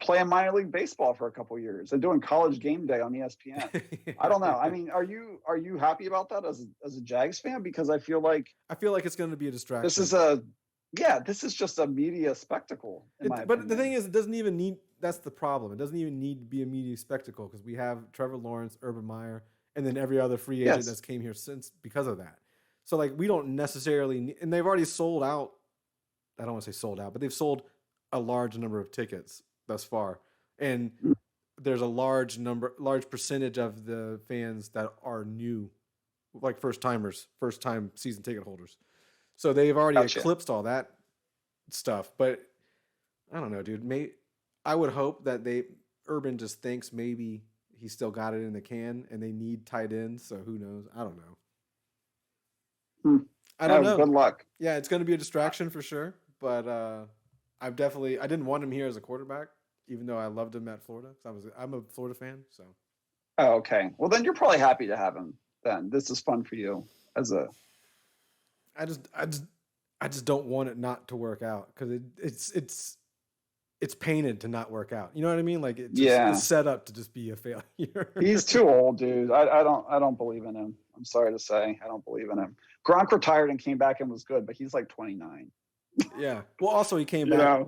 playing minor league baseball for a couple of years and doing College Game Day on ESPN. I don't know. I mean, are you happy about that as a Jags fan? Because I feel like it's going to be a distraction. This is just a media spectacle. But the thing is, it doesn't even need. That's the problem. It doesn't even need to be a media spectacle because we have Trevor Lawrence, Urban Meyer, and then every other free agent that's came here since because of that. So like we don't necessarily need, and they've already sold out. I don't want to say sold out, but they've sold a large number of tickets thus far, and there's a large percentage of the fans that are new, like first time season ticket holders. So they've already eclipsed all that stuff. But I don't know, dude. I would hope that Urban just thinks maybe he still got it in the can, and they need tight ends. So who knows? I don't know. I don't know. Good luck. Yeah, it's going to be a distraction for sure. But I didn't want him here as a quarterback, even though I loved him at Florida. I'm a Florida fan. So. Oh, okay. Well, then you're probably happy to have him. Then this is fun for you I just don't want it not to work out because it's painted to not work out. You know what I mean? Like it's set up to just be a failure. He's too old, dude. I don't believe in him. I'm sorry to say, I don't believe in him. Gronk retired and came back and was good, but he's like 29. Yeah. Well, also he came back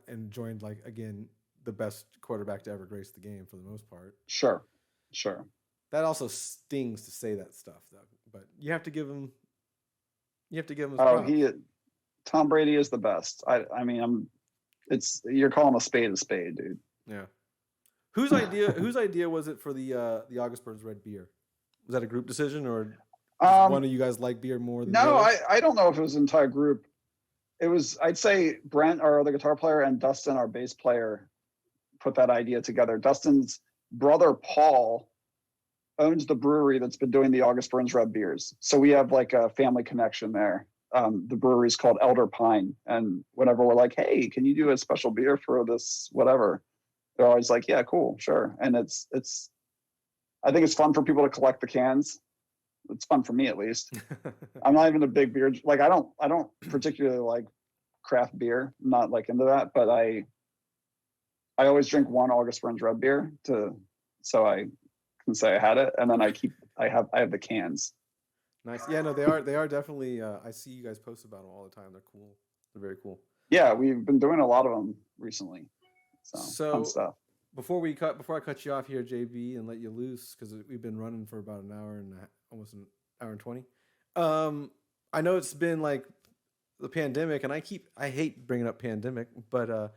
and joined like again the best quarterback to ever grace the game for the most part. Sure. That also stings to say that stuff though, but you have to give him. Oh, Tom Brady is the best. I mean, you're calling a spade, dude. Yeah. Whose idea was it for the August Burns Red beer? Was that a group decision, or one of you guys like beer more than the other? I don't know if it was an entire group. It was, I'd say Brent, our other guitar player, and Dustin, our bass player, put that idea together. Dustin's brother Paul owns the brewery that's been doing the August Burns Red beers, so we have like a family connection there. The brewery is called Elder Pine, and whenever we're like, hey, can you do a special beer for this whatever, they're always like, yeah, cool, sure. And it's I think it's fun for people to collect the cans. It's fun for me, at least. I'm not even a big beer, like I don't particularly like craft beer. I'm not like into that, but I always drink one August Burns Red beer so I can say I had it, and then I have the cans. Nice. Yeah, no, they are definitely. I see you guys post about them all the time. They're cool. They're very cool. Yeah, we've been doing a lot of them recently. So fun stuff. Before I cut you off here, JB, and let you loose, because we've been running for about an hour and almost an hour and 20. I know it's been like the pandemic, and I hate bringing up pandemic, but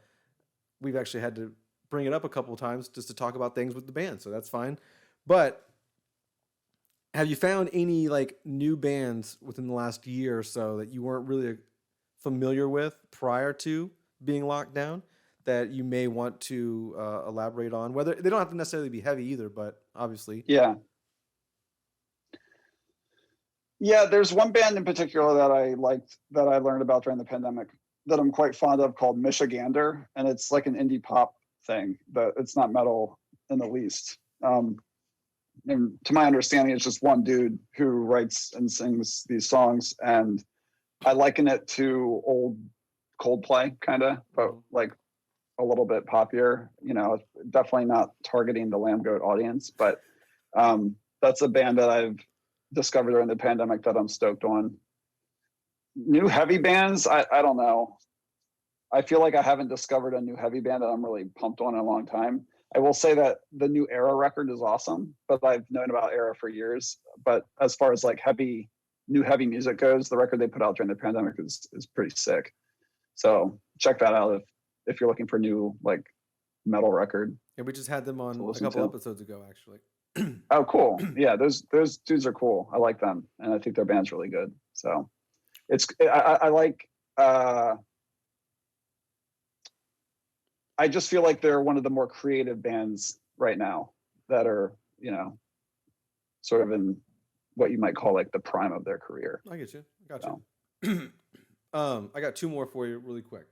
we've actually had to bring it up a couple of times just to talk about things with the band, so that's fine. But have you found any like new bands within the last year or so that you weren't really familiar with prior to being locked down that you may want to elaborate on? Whether they don't have to necessarily be heavy either, but obviously. Yeah, there's one band in particular that I liked, that I learned about during the pandemic, that I'm quite fond of, called Michigander, and it's like an indie pop thing, but it's not metal in the least. And to my understanding, it's just one dude who writes and sings these songs, and I liken it to old Coldplay, kind of, but like a little bit poppier. You know, definitely not targeting the Lambgoat audience, but that's a band that I've discovered during the pandemic that I'm stoked on. New heavy bands, I don't know. I feel like I haven't discovered a new heavy band that I'm really pumped on in a long time. I will say that the new Era record is awesome, but I've known about Era for years. But as far as like new heavy music goes, the record they put out during the pandemic is pretty sick. So check that out if you're looking for a new like metal record. Yeah, we just had them on a couple episodes ago, actually. Oh, cool. Yeah, those dudes are cool. I like them, and I think their band's really good. So I like. I just feel like they're one of the more creative bands right now that are, you know, sort of in what you might call like the prime of their career. I get you. Got you. I got two more for you really quick.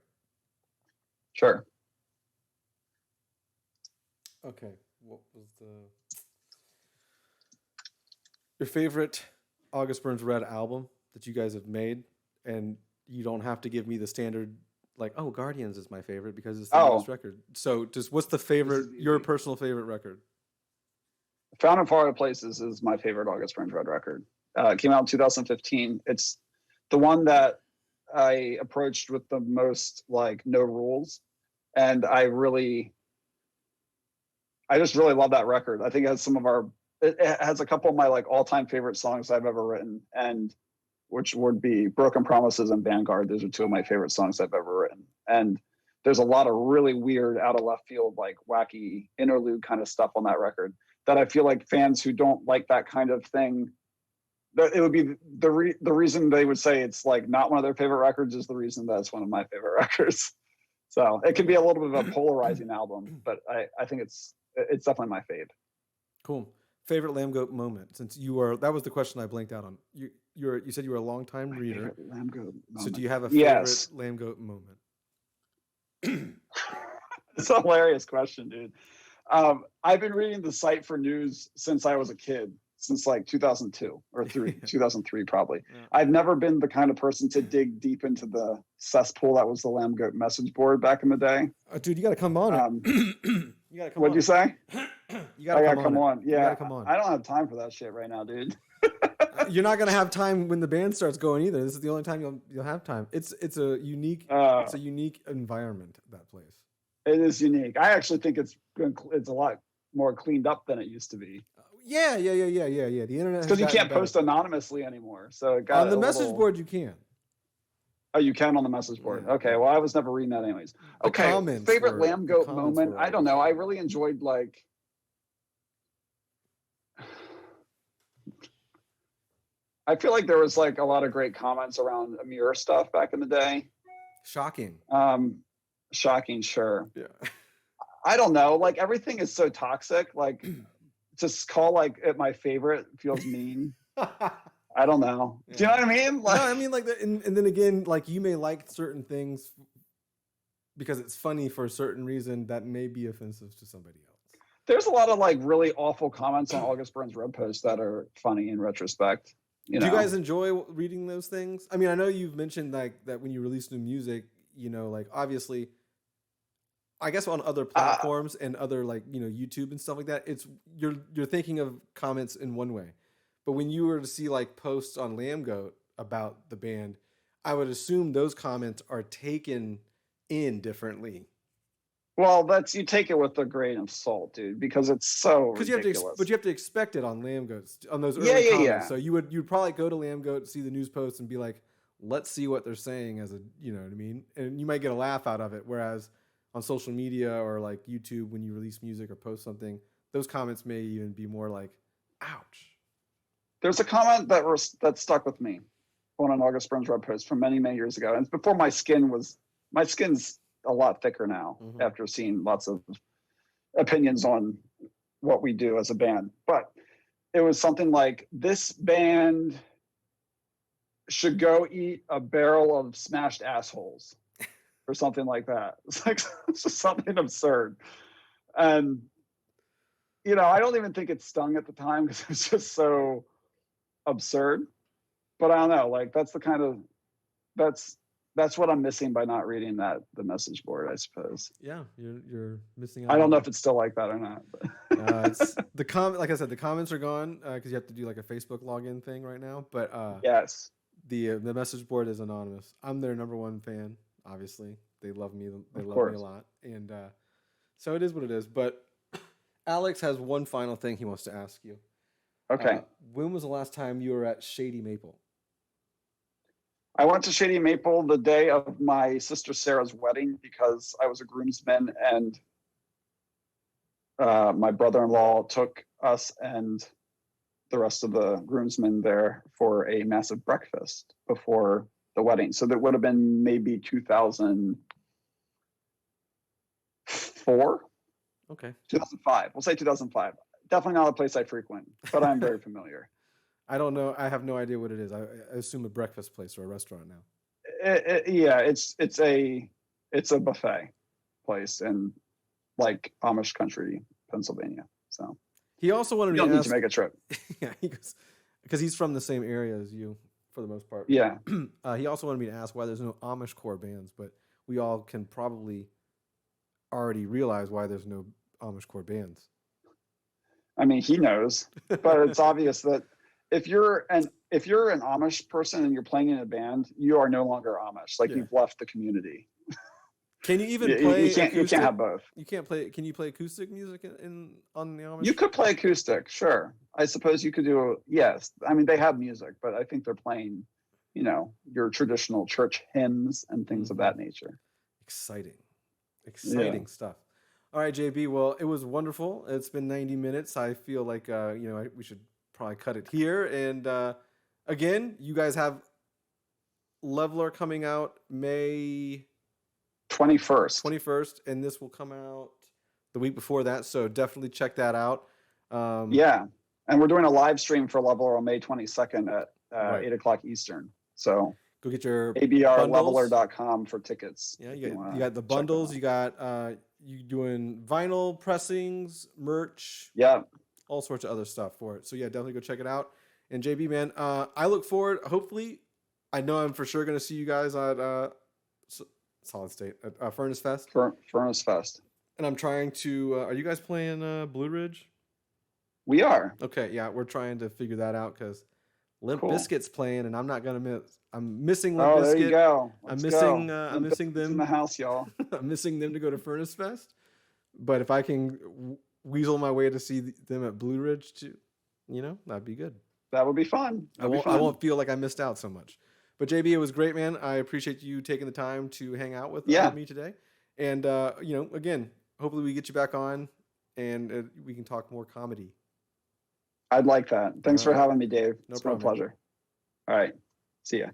Sure. Okay. What was your favorite August Burns Red album that you guys have made? And you don't have to give me the standard, like, oh, Guardians is my favorite because it's the newest record. So just what's the favorite, your personal favorite record? Found in Far Away Places is my favorite August Burns Red record. It came out in 2015. It's the one that I approached with the most like no rules. And I just really love that record. I think it has it has a couple of my like all-time favorite songs I've ever written, and which would be Broken Promises and Vanguard. Those are two of my favorite songs I've ever written. And there's a lot of really weird, out of left field, like wacky interlude kind of stuff on that record that I feel like fans who don't like that kind of thing, it would be the reason they would say it's like not one of their favorite records is the reason that it's one of my favorite records. So it can be a little bit of a polarizing album, but I think it's definitely my fave. Cool. Favorite Lambgoat moment, since that was the question I blanked out on. You said you were a long-time reader. Lambgoat moment. So do you have a favorite Lambgoat moment? It's a hilarious question, dude. I've been reading the site for news since I was a kid, since like 2002 or 2003 probably. Yeah. I've never been the kind of person to dig deep into the cesspool that was the Lambgoat message board back in the day. Dude, you got to come on. You got to come. What'd you say? You got to come on. Yeah, come on. I don't have time for that shit right now, dude. You're not gonna have time when the band starts going either. This is the only time you'll have time. It's a unique environment, that place. It is unique. I actually think it's a lot more cleaned up than it used to be. Yeah. The internet, because you can't post anonymously anymore. So on the message board you can. Oh, you can on the message board. Yeah. Okay, well, I was never reading that anyways. The Okay, comments favorite were- the Lambgoat comments moment. were I don't know. always- I really enjoyed like. I feel like there was like a lot of great comments around Amir stuff back in the day. Shocking. Shocking, sure. Yeah. I don't know. Like everything is so toxic. Like just call like it my favorite feels mean. I don't know. Yeah. Do you know what I mean? Like, no, I mean like that, and then again, like you may like certain things because it's funny for a certain reason that may be offensive to somebody else. there's a lot of like really awful comments on August Burns' Red Post that are funny in retrospect. Do you guys enjoy reading those things? I mean, I know you've mentioned like that when you release new music, you know, like obviously, I guess on other platforms and other like, you know, YouTube and stuff like that, it's you're thinking of comments in one way. But when you were to see like posts on Lambgoat about the band, I would assume those comments are taken in differently. Well, you take it with a grain of salt, dude, because it's so ridiculous. But you have to expect it on Lambgoat, on those early Yeah, comments. yeah. So you'd probably go to Lambgoat, see the news posts, and be like, let's see what they're saying as a, you know what I mean? And you might get a laugh out of it. Whereas on social media or like YouTube, when you release music or post something, those comments may even be more like, ouch. There's a comment that stuck with me on an August Burns Red Post from many, many years ago. And it's before my skin's a lot thicker now after seeing lots of opinions on what we do as a band. But it was something like, this band should go eat a barrel of smashed assholes or something like that. It's like, it's just something absurd. And, you know, I don't even think it stung at the time because it was just so absurd. But I don't know, like that's what I'm missing by not reading the message board, I suppose. Yeah, you're missing out. I don't know if it's still like that or not. It's like I said, the comments are gone because you have to do like a Facebook login thing right now. But yes, the message board is anonymous. I'm their number one fan. Obviously, they love me. They love me a lot, and so it is what it is. But Alex has one final thing he wants to ask you. Okay. When was the last time you were at Shady Maple? I went to Shady Maple the day of my sister Sarah's wedding because I was a groomsman, and my brother-in-law took us and the rest of the groomsmen there for a massive breakfast before the wedding. So that would have been maybe 2004. Okay. 2005. We'll say 2005. Definitely not a place I frequent, but I'm very familiar. I don't know. I have no idea what it is. I assume a breakfast place or a restaurant now. Yeah, it's a buffet place in like Amish country, Pennsylvania. So he also wanted you me don't to need ask, to make a trip. Yeah, because he's from the same area as you for the most part. Yeah. He also wanted me to ask why there's no Amish core bands, but we all can probably already realize why there's no Amish core bands. I mean, he knows, but it's obvious that if you're an Amish person and you're playing in a band, you are no longer Amish. Like you've left the community. Can you even play? You can't have both. You can't play. Can you play acoustic music on the Amish? You could play acoustic, sure. I suppose you could do. Yes, I mean they have music, but I think they're playing, you know, your traditional church hymns and things of that nature. Exciting stuff. All right, JB. Well, it was wonderful. It's been 90 minutes. I feel like we should probably cut it here. And again, you guys have Leveler coming out May 21st, and this will come out the week before that. So definitely check that out. Yeah, and we're doing a live stream for Leveler on May 22nd at 8 o'clock Eastern. So go get your abrleveler.com for tickets. Yeah, you got the bundles. You got you doing vinyl pressings, merch. Yeah, all sorts of other stuff for it. So yeah, definitely go check it out. And JB, man, I look forward. Hopefully, I know I'm for sure going to see you guys at Solid State at Furnace Fest. Furnace Fest. And I'm trying to. Are you guys playing Blue Ridge? We are. Okay, yeah, we're trying to figure that out because Limp Bizkit's playing, and I'm not gonna miss. I'm missing Limp Bizkit. There you go. I'm missing them in the house, y'all. I'm missing them to go to Furnace Fest. But if I can weasel my way to see them at Blue Ridge, too, that'd be good. That would be fun. I won't feel like I missed out so much. But JB, it was great, man. I appreciate you taking the time to hang out with me today. And again, hopefully we get you back on and we can talk more comedy. I'd like that. Thanks for having me, Dave. It's been a pleasure. All right. See ya.